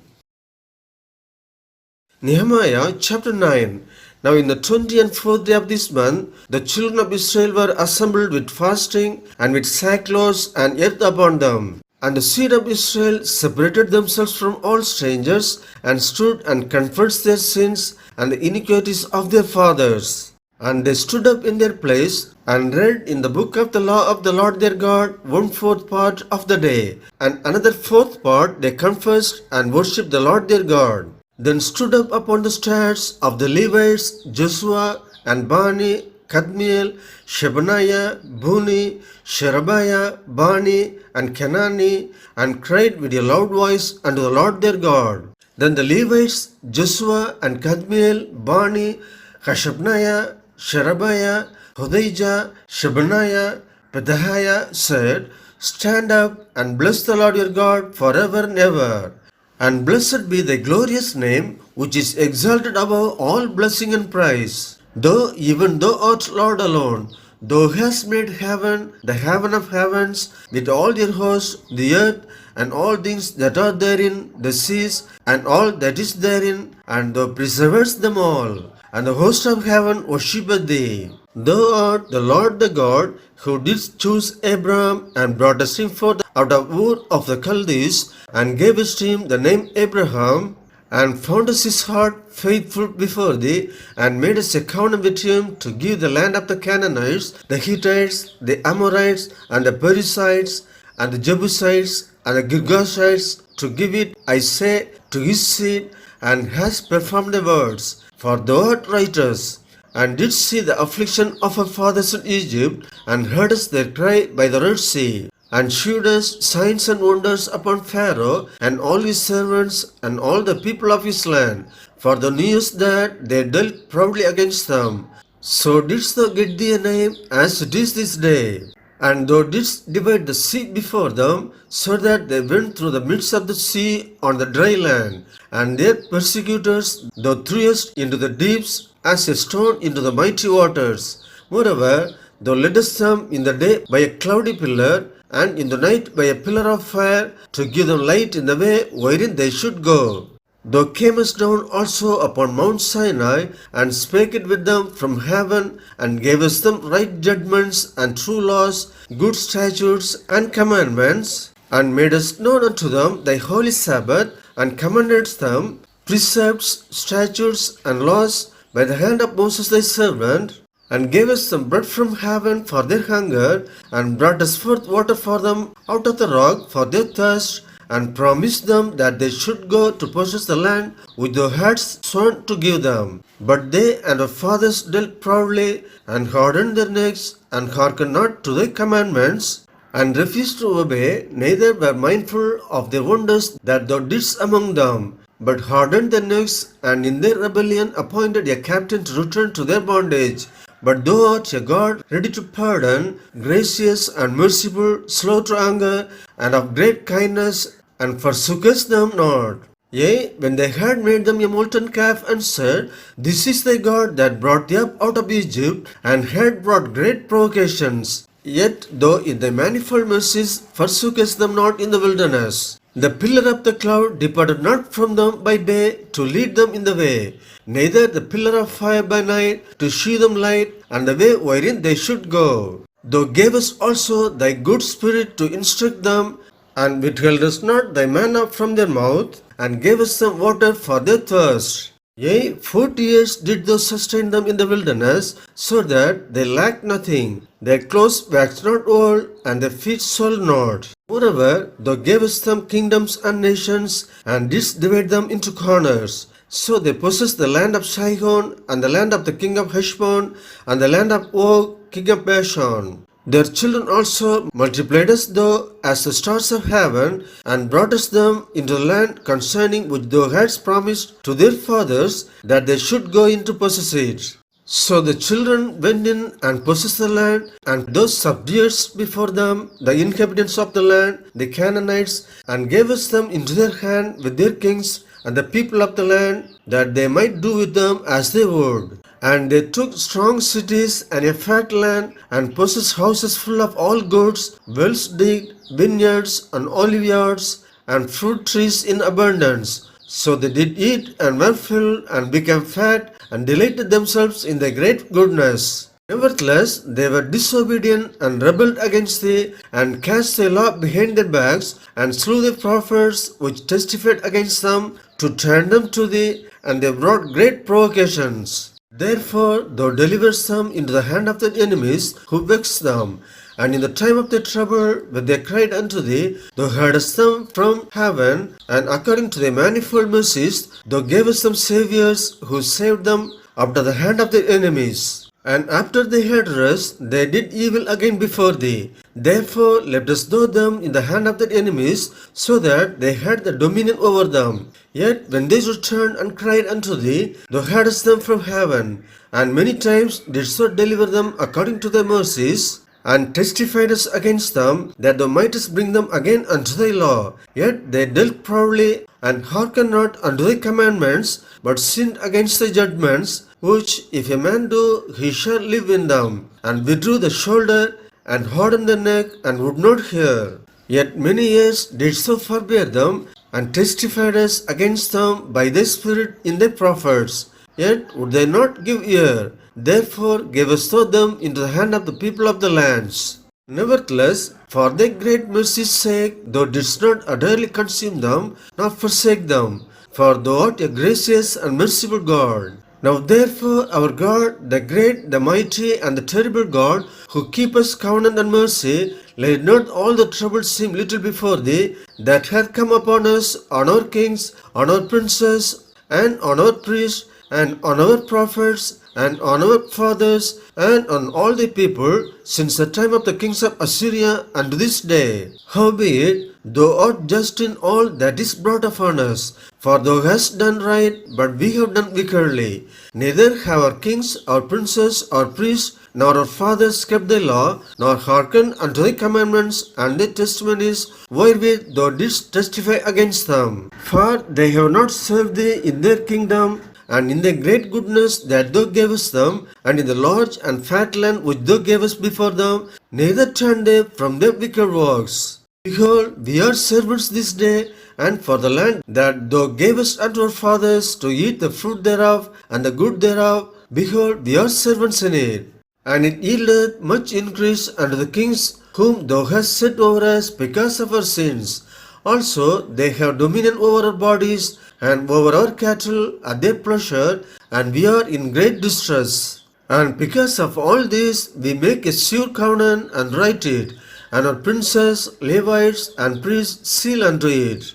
Nehemiah chapter 9. Now in the 24th day of this month, the children of Israel were assembled with fasting and with sackcloth and earth upon them. And the seed of Israel separated themselves from all strangers, and stood and confessed their sins and the iniquities of their fathers. And they stood up in their place, and read in the book of the law of the Lord their God 1/4 part of the day, and another 4th part they confessed and worshipped the Lord their God. Then stood up upon the stairs of the Levites Joshua and Bani, Kadmiel, Shebaniah, Buni, Sherebiah, Bani, and Kenani, and cried with a loud voice unto the Lord their God. Then the Levites, Joshua and Kadmiel, Bani, Hashabniah, Sherebiah, Hodijah, Shebaniah, Pedaiah said, Stand up and bless the Lord your God forever and ever. And blessed be thy glorious name, which is exalted above all blessing and praise. Though even thou art Lord alone, thou hast made heaven, the heaven of heavens, with all their hosts, the earth, and all things that are therein, the seas, and all that is therein, and thou preservest them all. And the host of heaven worshippeth thee. Thou art the Lord the God, who didst choose Abraham, and broughtest him forth out of Ur of the Chaldees, and gavest him the name Abraham, and foundest his heart faithful before thee, and madest a covenant with him to give the land of the Canaanites, the Hittites, the Amorites, and the Perizzites, and the Jebusites, and the Girgashites, to give it, I say, to his seed, and hast performed the words. For thou art righteous, and didst see the affliction of our fathers in Egypt, and heardest their cry by the Red Sea, and shewedest signs and wonders upon Pharaoh and all his servants and all the people of his land. For thou knewest that they dealt proudly against them. So didst thou get thee a name as it is this day. And thou didst divide the sea before them, so that they went through the midst of the sea on the dry land. And their persecutors thou threwest into the deeps as a stone into the mighty waters. Moreover, thou leddest them in the day by a cloudy pillar, and in the night by a pillar of fire, to give them light in the way wherein they should go. Thou camest down also upon Mount Sinai, and spakest with them from heaven, and gavest them right judgments and true laws, good statutes and commandments, and madest known unto them thy holy Sabbath, and commandedst them precepts, statutes, and laws by the hand of Moses thy servant, and gavest them bread from heaven for their hunger, and broughtest forth water for them out of the rock for their thirst, and promised them that they should go to possess the land which thou hadst sworn to give them. But they and their fathers dealt proudly, and hardened their necks, and hearkened not to thy commandments, and refused to obey, neither were mindful of their wonders that thou didst among them, but hardened their necks, and in their rebellion appointed a captain to return to their bondage. But thou art a God ready to pardon, gracious and merciful, slow to anger, and of great kindness, and forsookest them not. Yea, when they had made them a molten calf, and said, This is thy God that brought thee up out of Egypt, and had brought great provocations. Yet thou in thy manifold mercies forsookest them not in the wilderness. The pillar of the cloud departed not from them by day to lead them in the way, neither the pillar of fire by night to shew them light and the way wherein they should go. Thou gavest also thy good spirit to instruct them, and withheldest not thy manna from their mouth, and gavest them water for their thirst. Yea, 40 years did thou sustain them in the wilderness, so that they lacked nothing. Their clothes waxed not old, and their feet swelled not. Moreover, thou gavest them kingdoms and nations, and didst divide them into corners. So they possessed the land of Sihon, and the land of the king of Heshbon, and the land of Og, king of Bashan. Their children also multipliedest thou as the stars of heaven, and broughtest them into the land concerning which thou hadst promised to their fathers, that they should go in to possess it. So the children went in and possessed the land, and those subdued before them the inhabitants of the land, the Canaanites, and gavest them into their hand with their kings and the people of the land, that they might do with them as they would. And they took strong cities and a fat land, and possessed houses full of all goods, wells digged, vineyards and oliveyards, and fruit trees in abundance. So they did eat and were filled, and became fat, and delighted themselves in their great goodness. Nevertheless, they were disobedient and rebelled against thee, and cast thy law behind their backs, and slew the prophets which testified against them, to turn them to thee, and they brought great provocations. Therefore, thou deliverest them into the hand of their enemies who vexed them. And in the time of their trouble, when they cried unto thee, thou heardest them from heaven, and according to thy manifold mercies, thou gavest them saviors who saved them out of the hand of their enemies. And after they had rest, they did evil again before thee. Therefore lettest thou them in the hand of their enemies, so that they had the dominion over them. Yet when they returned and cried unto thee, thou heardest them from heaven, and many times didst thou deliver them according to thy mercies, and testifiedest against them, that thou mightest bring them again unto thy law. Yet they dealt proudly, and hearkened not unto thy commandments, but sinned against thy judgments, which if a man do, he shall live in them, and withdrew the shoulder, and hardened the neck, and would not hear. Yet many years didst thou forbear them, and testifiedest against them by thy Spirit in thy prophets. Yet would they not give ear. Therefore gavest thou them into the hand of the people of the lands. Nevertheless, for thy great mercy's sake, thou didst not utterly consume them, nor forsake them, for thou art a gracious and merciful God. Now therefore our God, the great, the mighty, and the terrible God, who keepeth covenant and mercy, let not all the troubles seem little before thee, that hath come upon us, on our kings, on our princes, and on our priests, and on our prophets, and on our fathers, and on all the people, since the time of the kings of Assyria unto this day. Howbeit, thou art just in all that is brought upon us, for thou hast done right, but we have done wickedly. Neither have our kings, our princes, our priests, nor our fathers kept thy law, nor hearkened unto thy commandments and thy testimonies, wherewith thou didst testify against them. For they have not served thee in their kingdom, and in the great goodness that thou gavest them, and in the large and fat land which thou gavest before them, neither turned they from their wicked works. Behold, we are servants this day, and for the land that thou gavest unto our fathers to eat the fruit thereof, and the good thereof, behold, we are servants in it. And it yieldeth much increase unto the kings whom thou hast set over us because of our sins. Also they have dominion over our bodies, and over our cattle at their pleasure, and we are in great distress. And because of all this, we make a sure covenant and write it, and our princes, Levites, and priests seal unto it.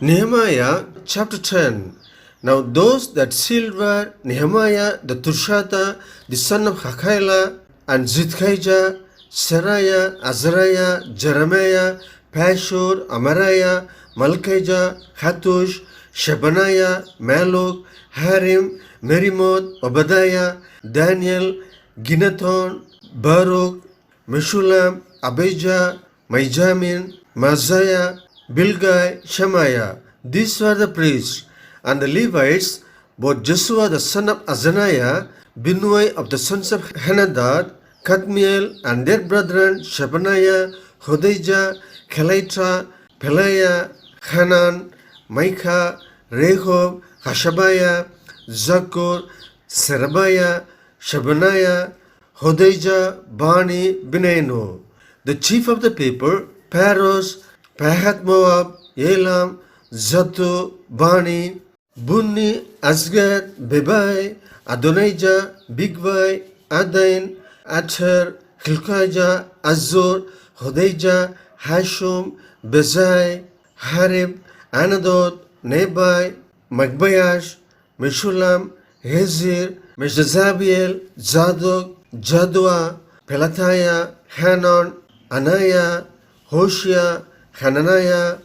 Nehemiah chapter 10. Now those that sealed were Nehemiah the Turshatha, the son of Hakaiah, and Zidkijah, Seraiah, Azariah, Jeremiah, Pashur, Amariah, Malchijah, Hattush, Shebaniah, Maluk, Harim, Merimoth, Obadiah, Daniel, Ginnethon, Baruch, Meshulam, Abijah, Mijamin, Maziah, Bilgai, Shemaiah. These were the priests. And the Levites, both Joshua the son of Azaniah, Binnui of the sons of Henadad, Kadmiel, and their brethren Shebaniah, Hodijah, Kelita, Peliah, Hanan, Micah, Rehob, Hashabiah, Zakur, Serebiah, Shebaniah, Hodijah, Bani, Benenu. The chief of the people, Paros, Pahath Moab, Elam, Zatu, Bani, Bunni, Asgad, Bebai, Adonijah, Bigvai, Adain, Ather, Hilkijah, Azur, Hodijah, Hashum, Bezai, Harib, Anadot, Nebai, Magbayash, Meshulam, Hezir, Meshazabiel, Zadok, Jadua, Pelathiah, Hanan, Anaiah, Hoshea, Hananiah,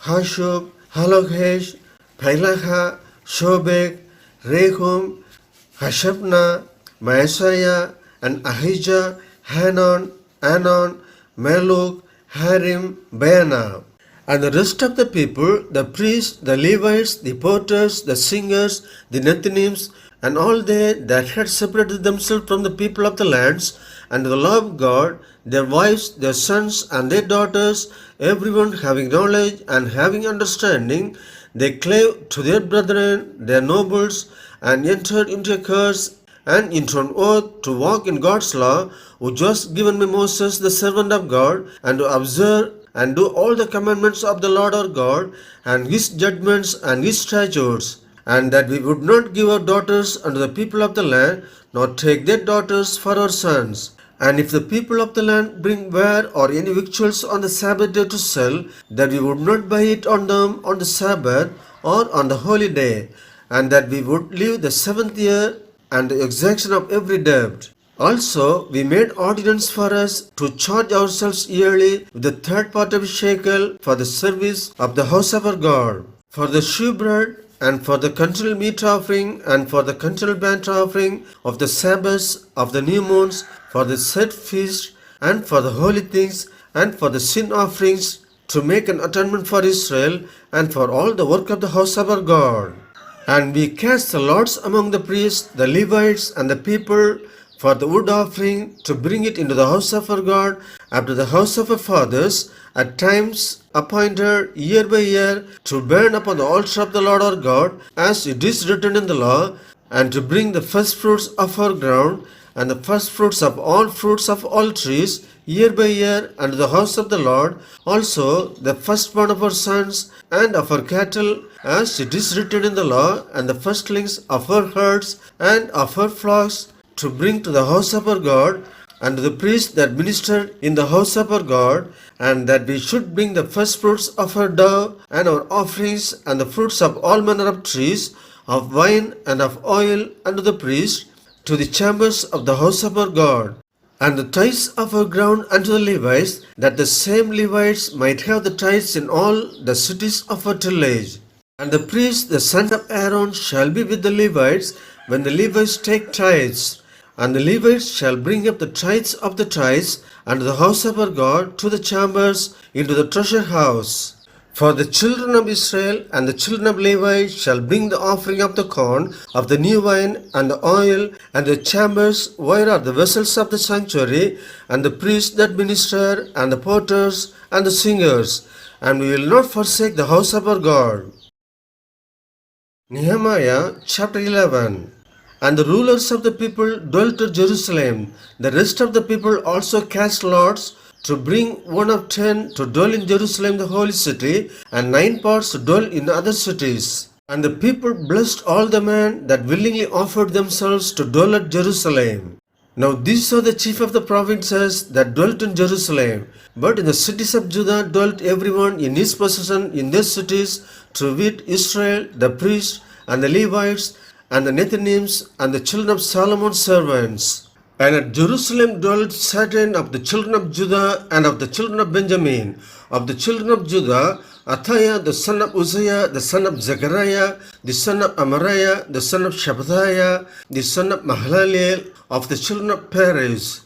Hashub, Halokhesh, Pelaha, Shobek, Rehum, Hashabna, Maaseiah, and Ahijah, Hanan, Anon, Maluk, Harim, Baana. And the rest of the people, the priests, the Levites, the porters, the singers, the Nethinims, and all they that had separated themselves from the people of the lands, and the law of God, their wives, their sons, and their daughters, everyone having knowledge and having understanding, they clave to their brethren, their nobles, and entered into a curse, and into an oath to walk in God's law, which was given by Moses the servant of God, and to observe and do all the commandments of the Lord our God, and his judgments and his statutes, and that we would not give our daughters unto the people of the land, nor take their daughters for our sons. And if the people of the land bring ware or any victuals on the Sabbath day to sell, that we would not buy it on them on the Sabbath or on the holy day, and that we would leave the seventh year and the exaction of every debt. Also, we made ordinance for us to charge ourselves yearly with the third part of a shekel for the service of the house of our God, for the shewbread, and for the continual meat offering, and for the continual burnt offering of the Sabbaths, of the new moons, for the set feast, and for the holy things, and for the sin offerings, to make an atonement for Israel, and for all the work of the house of our God. And we cast the lots among the priests, the Levites, and the people for the wood offering, to bring it into the house of our God, after the house of our fathers, at times appointed year by year, to burn upon the altar of the Lord our God, as it is written in the law, and to bring the first fruits of our ground, and the first fruits of all trees, year by year, unto the house of the Lord, also the firstborn of our sons and of our cattle, as it is written in the law, and the firstlings of our herds and of our flocks, to bring to the house of our God, and to the priests that ministered in the house of our God, and that we should bring the first fruits of our dough and our offerings, and the fruits of all manner of trees, of wine and of oil, unto the priest, to the chambers of the house of our God, and the tithes of our ground unto the Levites, that the same Levites might have the tithes in all the cities of our tillage. And the priest, the son of Aaron, shall be with the Levites when the Levites take tithes. And the Levites shall bring up the tithes of the tithes unto the house of our God, to the chambers, into the treasure house. For the children of Israel and the children of Levi shall bring the offering of the corn, of the new wine, and the oil, and the chambers where are the vessels of the sanctuary, and the priests that minister, and the porters, and the singers. And we will not forsake the house of our God. Nehemiah chapter 11. And the rulers of the people dwelt at Jerusalem. The rest of the people also cast lots to bring 1 of 10 to dwell in Jerusalem the holy city, and 9 parts to dwell in other cities. And the people blessed all the men that willingly offered themselves to dwell at Jerusalem. Now these are the chief of the provinces that dwelt in Jerusalem. But in the cities of Judah dwelt everyone in his possession in their cities, to wit, Israel, the priests, and the Levites, and the Nethinims, and the children of Solomon's servants. And at Jerusalem dwelt certain of the children of Judah and of the children of Benjamin. Of the children of Judah, Athaiah the son of Uzziah, the son of Zechariah, the son of Amariah, the son of Shabbathiah, the son of Mahalaleel, of the children of Perez.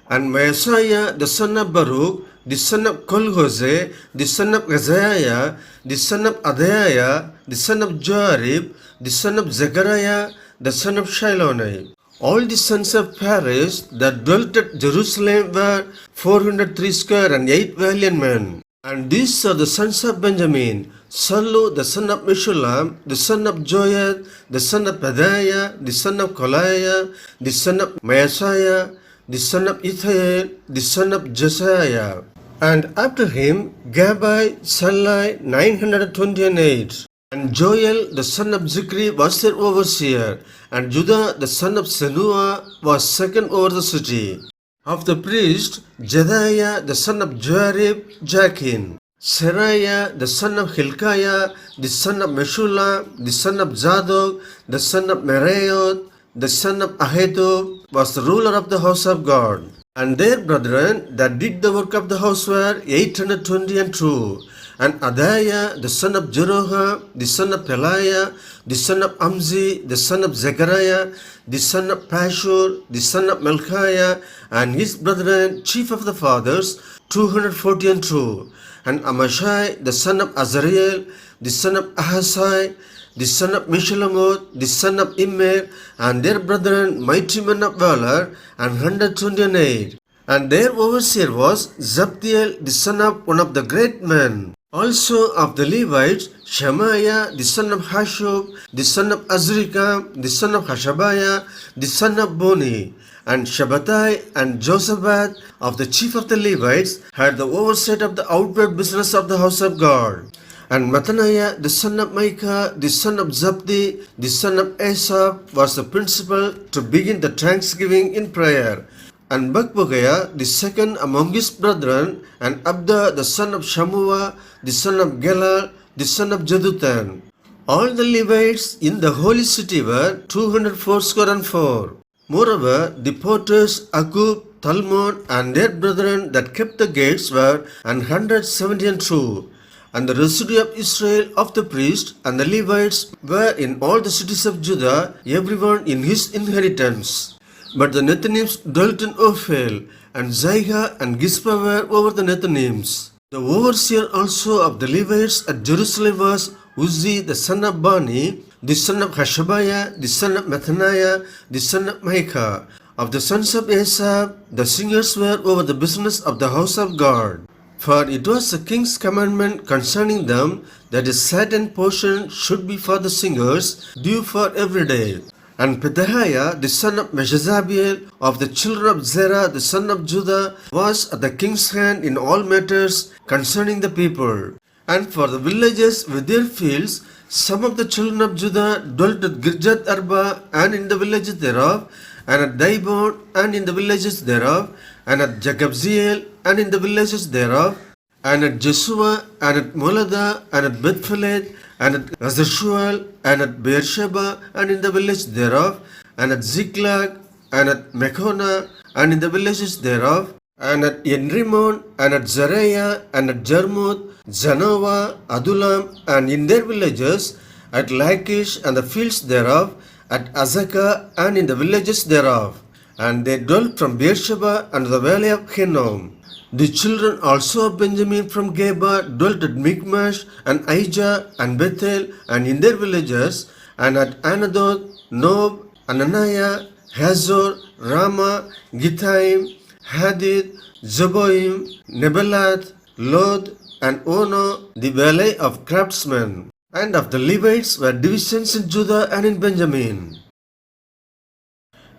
And Maaseiah the son of Baruch, the son of Kolhose, the son of Gazaiah, the son of Adaiah, the son of Joarib, the son of Zechariah, the son of Shilonai. All the sons of Perez that dwelt at Jerusalem were 403 square and 8 valiant men. And these are the sons of Benjamin: Sallu the son of Meshulam, the son of Joed, the son of Pedaiah, the son of Kolaiah, the son of Maaseiah, the son of Ithiel, the son of Josiah. And after him Gabai, Sallai, 928. And Joel the son of Zikri was their overseer, and Judah the son of Senua was second over the city. Of the priest, Jedaiah the son of Joarib, Jachin. Seraiah the son of Hilkiah, the son of Meshulam, the son of Zadok, the son of Meraiot, the son of Ahitub, was the ruler of the house of God. And their brethren that did the work of the house were 822. And Adaiah the son of Jeroham, the son of Peliah, the son of Amzi, the son of Zechariah, the son of Pashur, the son of Melchiah, and his brethren, chief of the fathers, 242. And Amashai the son of Azariel, the son of Ahasai, the son of Mishalamot, the son of Immer, and their brethren, mighty men of valor, and 128. And their overseer was Zabdiel, the son of one of the great men. Also of the Levites, Shemaiah, the son of Hashub, the son of Azrikam, the son of Hashabiah, the son of Boni, and Shabbatai and Josaphat of the chief of the Levites had the oversight of the outward business of the house of God. And Mattaniah, the son of Micah, the son of Zabdi, the son of Asaph, was the principal to begin the thanksgiving in prayer. And Bakbukiah, the second among his brethren, and Abda, the son of Shammua, the son of Gelal, the son of Jeduthun. All the Levites in the holy city were 284. Moreover, the porters Akub, Talmon, and their brethren that kept the gates were 172. And the residue of Israel of the priests and the Levites were in all the cities of Judah, everyone in his inheritance. But the Nethinims dwelt in Ophel, and Zihah and Gispa were over the Nethinims. The overseer also of the Levites at Jerusalem was Uzzi the son of Bani, the son of Hashabiah, the son of Mattaniah, the son of Micah. Of the sons of Asaph, the singers were over the business of the house of God. For it was the king's commandment concerning them that a certain portion should be for the singers, due for every day. And Pedaiah, the son of Meshazabiel, of the children of Zerah, the son of Judah, was at the king's hand in all matters concerning the people. And for the villages with their fields, some of the children of Judah dwelt at Girjath Arba and in the villages thereof, and at Dibon and in the villages thereof, and at Jacobzeel and in the villages thereof, and at Jesua and at Molada and at Bethpheled and at Azashual and at Beersheba and in the village thereof, and at Ziklag and at Mechona and in the villages thereof, and at Enrimon and at Zariah and at Jarmuth, Zanova, Adulam and in their villages, at Lachish and the fields thereof, at Azekah and in the villages thereof. And they dwelt from Beersheba and the valley of Hinnom. The children also of Benjamin from Geba dwelt at Michmash and Aijah and Bethel and in their villages, and at Anadoth, Nob, Ananiah, Hazor, Ramah, Gittaim, Hadid, Zeboim, Nebalath, Lod, and Ono, the valley of craftsmen. And of the Levites were divisions in Judah and in Benjamin.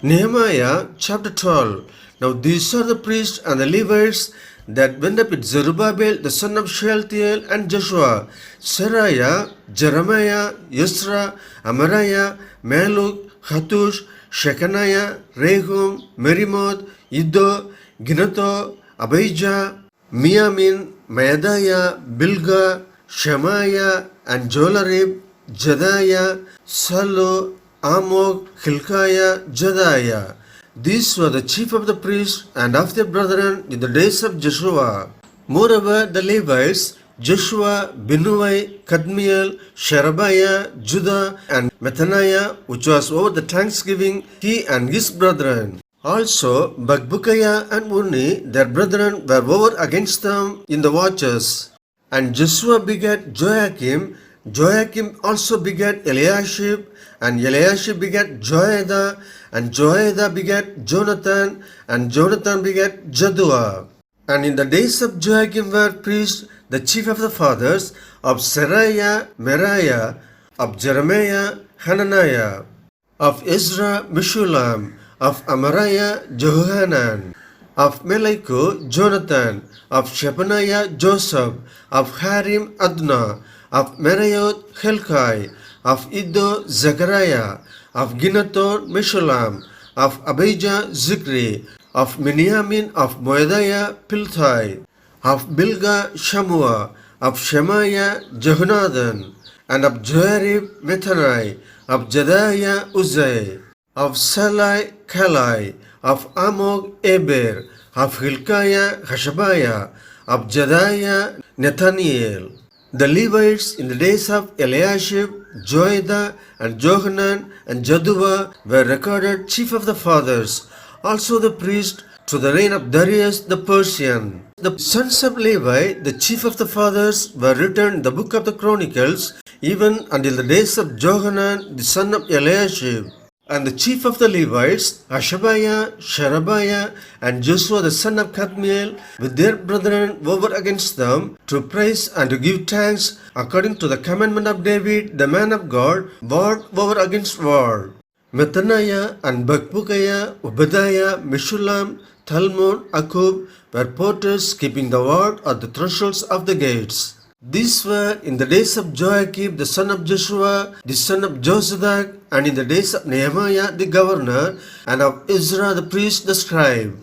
Nehemiah chapter 12. Now these are the priests and the Levites that went up with Zerubbabel the son of Shealtiel and Joshua, Seraiah, Jeremiah, Ezra, Amariah, Maluk, Hattush, Shechaniah, Rehum, Merimoth, Iddo, Ginatho, Abijah, Miamin, Maadiah, Bilgah, Shemaiah, and Jolarib, Jedaiah, Salo, Amok, Hilkiah, Jedaiah. These were the chief of the priests and of their brethren in the days of Joshua. Moreover, the Levites, Joshua, Binnui, Kadmiel, Sherebiah, Judah, and Mattaniah, which was over the thanksgiving, he and his brethren. Also, Bakbukiah and Unni, their brethren, were over against them in the watches. And Joshua begat Joachim, Joachim also begat Eliashib, and Eliashib begat Joiada, and Joiada begat Jonathan, and Jonathan begat Jaddua. And in the days of Joachim were priests, the chief of the fathers, of Seraiah, Meriah, of Jeremiah, Hananiah, of Ezra, Meshulam, of Amariah, Jehohanan, of Meliku, Jonathan, of Shebaniah, Joseph, of Harim, Adna, of Meraioth, Helkai, of Iddo, Zechariah, of Ginnathon, Meshulam, of Abijah, Zikri, of Miniamin, of Moadiah, Pilthai, of Bilgah, Shammua, of Shemaiah, Jehonathan, and of Joarib, Methanai, of Jedaiah, Uzai, of Salai, Kalai, of Amok, Eber, of Hilkiah, Hashabiah, of Jedaiah, Nathaniel. The Levites in the days of Eliashib, Joiada, and Johanan, and Jaddua were recorded chief of the fathers, also the priest, to the reign of Darius the Persian. The sons of Levi, the chief of the fathers, were written in the book of the Chronicles, even until the days of Johanan, the son of Eliashib. And the chief of the Levites, Hashabiah, Sherebiah, and Joshua the son of Kadmiel, with their brethren, over against them, to praise and to give thanks, according to the commandment of David, the man of God, word over against word. Methaniah and Bakbukiah, Obadiah, Meshulam, Talmon, Akub were porters keeping the ward at the thresholds of the gates. These were in the days of Joachim the son of Joshua, the son of Josadak, and in the days of Nehemiah the governor, and of Ezra the priest the scribe.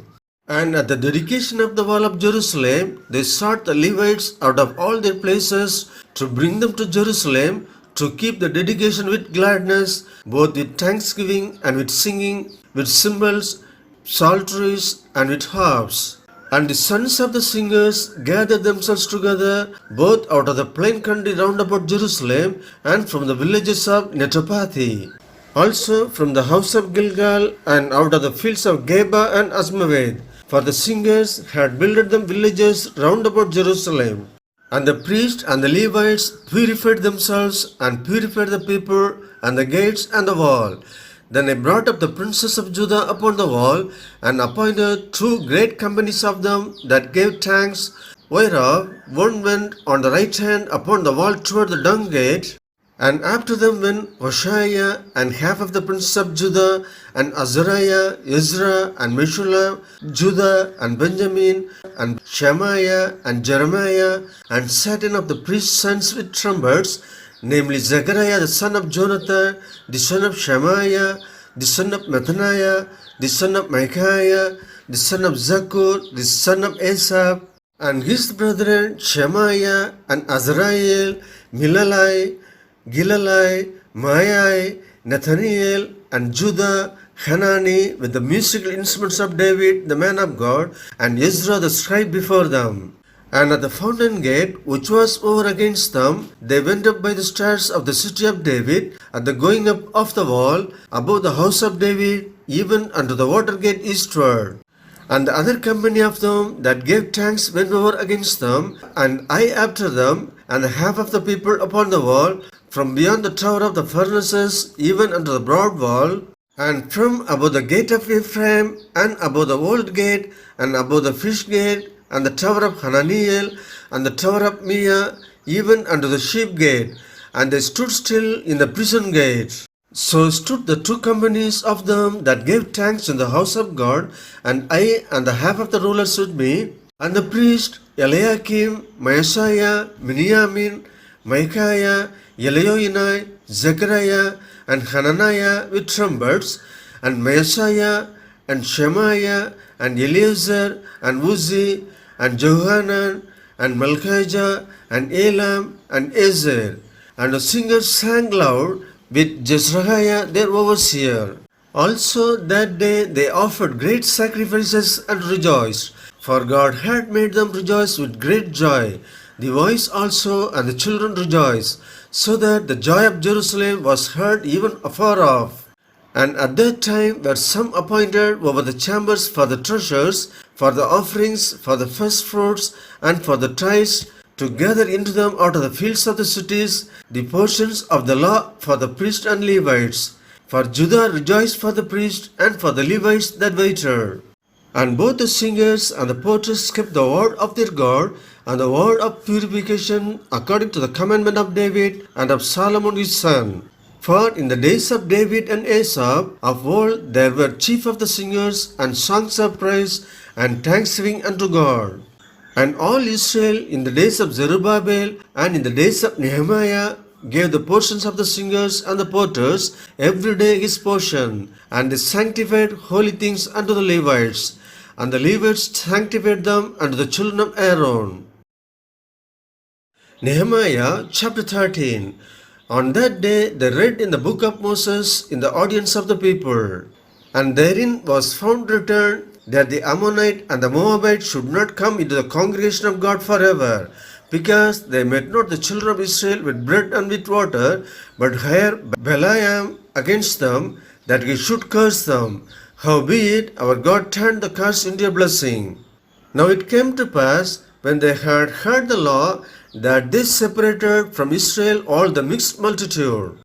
And at the dedication of the wall of Jerusalem, they sought the Levites out of all their places to bring them to Jerusalem, to keep the dedication with gladness, both with thanksgiving and with singing, with cymbals, psalteries, and with harps. And the sons of the singers gathered themselves together, both out of the plain country round about Jerusalem, and from the villages of Netophathi, also from the house of Gilgal, and out of the fields of Geba and Asmaveth. For the singers had builded them villages round about Jerusalem. And the priests and the Levites purified themselves, and purified the people, and the gates, and the wall. Then I brought up the princes of Judah upon the wall, and appointed 2 great companies of them that gave thanks, whereof one went on the right hand upon the wall toward the dung gate, and after them went Hoshea and half of the princes of Judah, and Azariah, Ezra, and Meshulam, Judah, and Benjamin, and Shemaiah, and Jeremiah, and certain of the priests' sons with trumpets, namely Zechariah the son of Jonathan, the son of Shemaiah, the son of Methaniah, the son of Micaiah, the son of Zakur, the son of Asaph, and his brethren Shemaiah, and Azariel, Milalai, Gilalai, Maai, Nathaniel, and Judah, Hanani, with the musical instruments of David, the man of God, and Ezra the scribe before them. And at the fountain gate, which was over against them, they went up by the stairs of the city of David, at the going up of the wall, above the house of David, even unto the water gate eastward. And the other company of them that gave thanks went over against them, and I after them, and the half of the people upon the wall, from beyond the tower of the furnaces, even unto the broad wall, and from above the gate of Ephraim, and above the old gate, and above the fish gate, and the tower of Hananiel, and the tower of Mia, even unto the sheep gate, and they stood still in the prison gate. So stood the 2 companies of them that gave thanks in the house of God, and I and the half of the rulers with me, and the priest Eliakim, Maaseiah, Miniamin, Micaiah, Elioenai, Zechariah, and Hananiah with trumpets, and Maaseiah, and Shemaiah, and Eliezer, and Uzzi, and Johanan, and Malchijah, and Elam, and Ezer. And the singers sang loud with Jezrahiah their overseer. Also that day they offered great sacrifices and rejoiced, for God had made them rejoice with great joy. The voice also and the children rejoiced, so that the joy of Jerusalem was heard even afar off. And at that time were some appointed over the chambers for the treasures, for the offerings, for the first fruits, and for the tithes, to gather into them out of the fields of the cities the portions of the law for the priests and Levites. For Judah rejoiced for the priests and for the Levites that waited. And both the singers and the porters kept the word of their God, and the word of purification, according to the commandment of David and of Solomon his son. For in the days of David and Asaph of old there were chief of the singers, and songs of praise, and thanksgiving unto God. And all Israel in the days of Zerubbabel and in the days of Nehemiah gave the portions of the singers and the porters every day his portion, and they sanctified holy things unto the Levites, and the Levites sanctified them unto the children of Aaron. Nehemiah chapter 13. On that day they read in the book of Moses in the audience of the people, and therein was found written that the Ammonite and the Moabite should not come into the congregation of God forever, because they met not the children of Israel with bread and with water, but hired Beliam against them, that he should curse them. Howbeit our God turned the curse into a blessing. Now it came to pass, when they had heard the law, that they separated from Israel all the mixed multitude.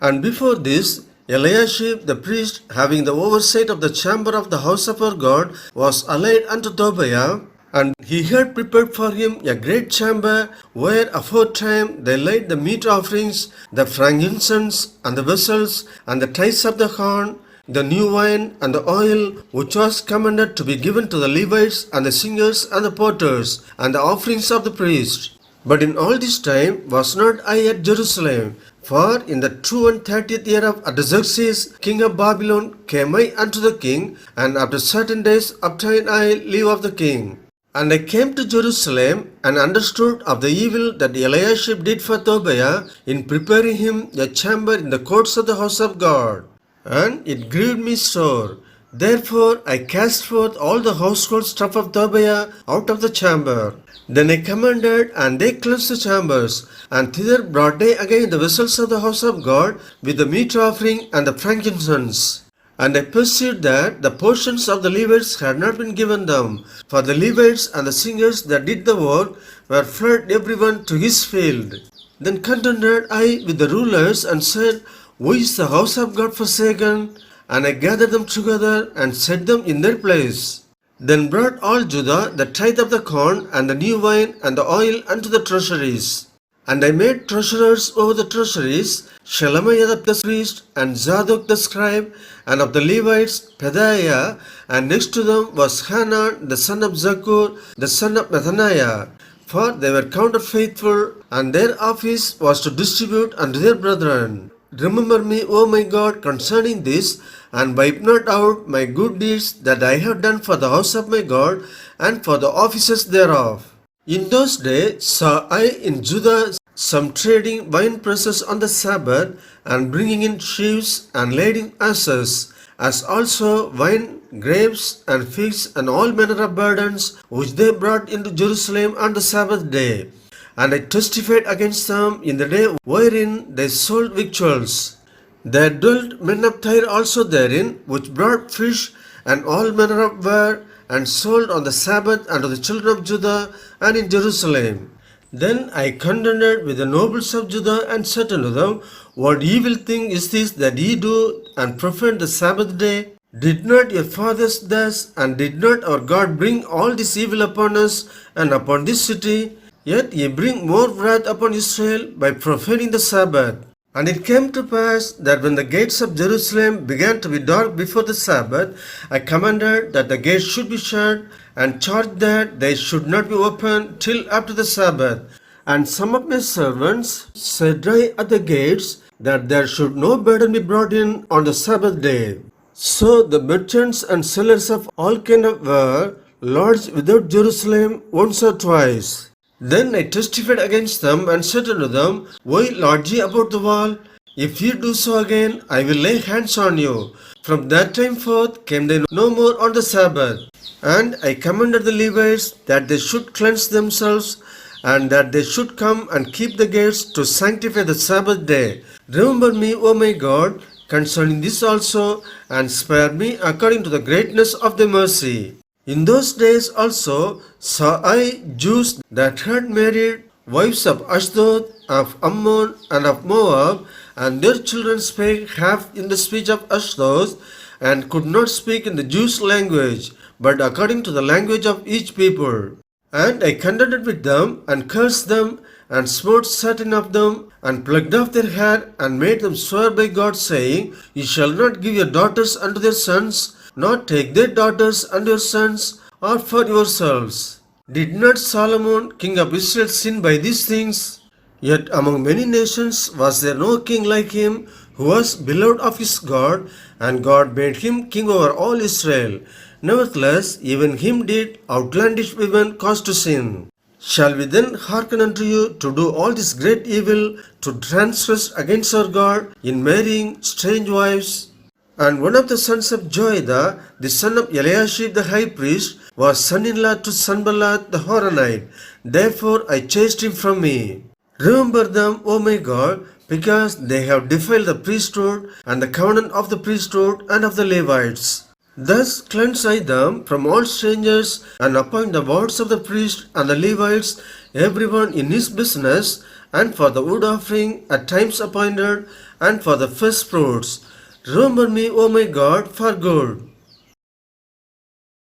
And before this, Eliashib the priest, having the oversight of the chamber of the house of our God, was allied unto Tobiah, and he had prepared for him a great chamber, where aforetime they laid the meat offerings, the frankincense, and the vessels, and the tithes of the corn, the new wine, and the oil, which was commanded to be given to the Levites, and the singers, and the porters, and the offerings of the priests. But in all this time was not I at Jerusalem, for in the 32nd year of Artaxerxes, king of Babylon, came I unto the king, and after certain days obtained I leave of the king. And I came to Jerusalem, and understood of the evil that Eliashib did for Tobiah in preparing him a chamber in the courts of the house of God. And it grieved me sore. Therefore I cast forth all the household stuff of Tobiah out of the chamber. Then I commanded, and they cleansed the chambers, and thither brought they again the vessels of the house of God, with the meat offering and the frankincense. And I perceived that the portions of the Levites had not been given them, for the Levites and the singers that did the work were fled every one to his field. Then contended I with the rulers, and said, Why is the house of God forsaken? And I gathered them together, and set them in their place. Then brought all Judah the tithe of the corn, and the new wine, and the oil unto the treasuries. And I made treasurers over the treasuries, Shelemiah the priest, and Zadok the scribe, and of the Levites, Pedaiah, and next to them was Hanan the son of Zakkur, the son of Nethaniah. For they were counted faithful, and their office was to distribute unto their brethren. Remember me, O my God, concerning this, and wipe not out my good deeds that I have done for the house of my God, and for the offices thereof. In those days saw I in Judah some trading wine presses on the Sabbath, and bringing in sheaves and lading asses, as also wine, grapes, and figs, and all manner of burdens, which they brought into Jerusalem on the Sabbath day. And I testified against them in the day wherein they sold victuals. There dwelt men of Tyre also therein, which brought fish and all manner of ware, and sold on the Sabbath unto the children of Judah and in Jerusalem. Then I contended with the nobles of Judah, and said unto them, What evil thing is this that ye do, and profane the Sabbath day? Did not your fathers thus, and did not our God bring all this evil upon us, and upon this city? Yet ye bring more wrath upon Israel by profaning the Sabbath. And it came to pass that when the gates of Jerusalem began to be dark before the Sabbath, I commanded that the gates should be shut, and charged that they should not be opened till after the Sabbath. And some of my servants set I at the gates, that there should no burden be brought in on the Sabbath day. So the merchants and sellers of all kind of ware lodged without Jerusalem once or twice. Then I testified against them, and said unto them, Why lodge ye about the wall? If ye do so again, I will lay hands on you. From that time forth came they no more on the Sabbath. And I commanded the Levites that they should cleanse themselves, and that they should come and keep the gates to sanctify the Sabbath day. Remember me, O my God, concerning this also, and spare me according to the greatness of thy mercy. In those days also saw I Jews that had married wives of Ashdod, of Ammon, and of Moab, and their children spake half in the speech of Ashdod, and could not speak in the Jews' language, but according to the language of each people. And I contended with them, and cursed them, and smote certain of them, and plucked off their hair, and made them swear by God, saying, Ye shall not give your daughters unto their sons, nor take their daughters unto your sons, or for yourselves. Did not Solomon, king of Israel, sin by these things? Yet among many nations was there no king like him, who was beloved of his God, and God made him king over all Israel. Nevertheless, even him did outlandish women cause to sin. Shall we then hearken unto you to do all this great evil, to transgress against our God in marrying strange wives? And one of the sons of Joiada, the son of Eliashib the high priest, was son-in-law to Sanballat the Horonite. Therefore I chased him from me. Remember them, O my God, because they have defiled the priesthood, and the covenant of the priesthood, and of the Levites. Thus cleanse I them from all strangers, and appoint the wards of the priest and the Levites, everyone in his business, and for the wood offering at times appointed, and for the first fruits. Remember me, O my God, for good.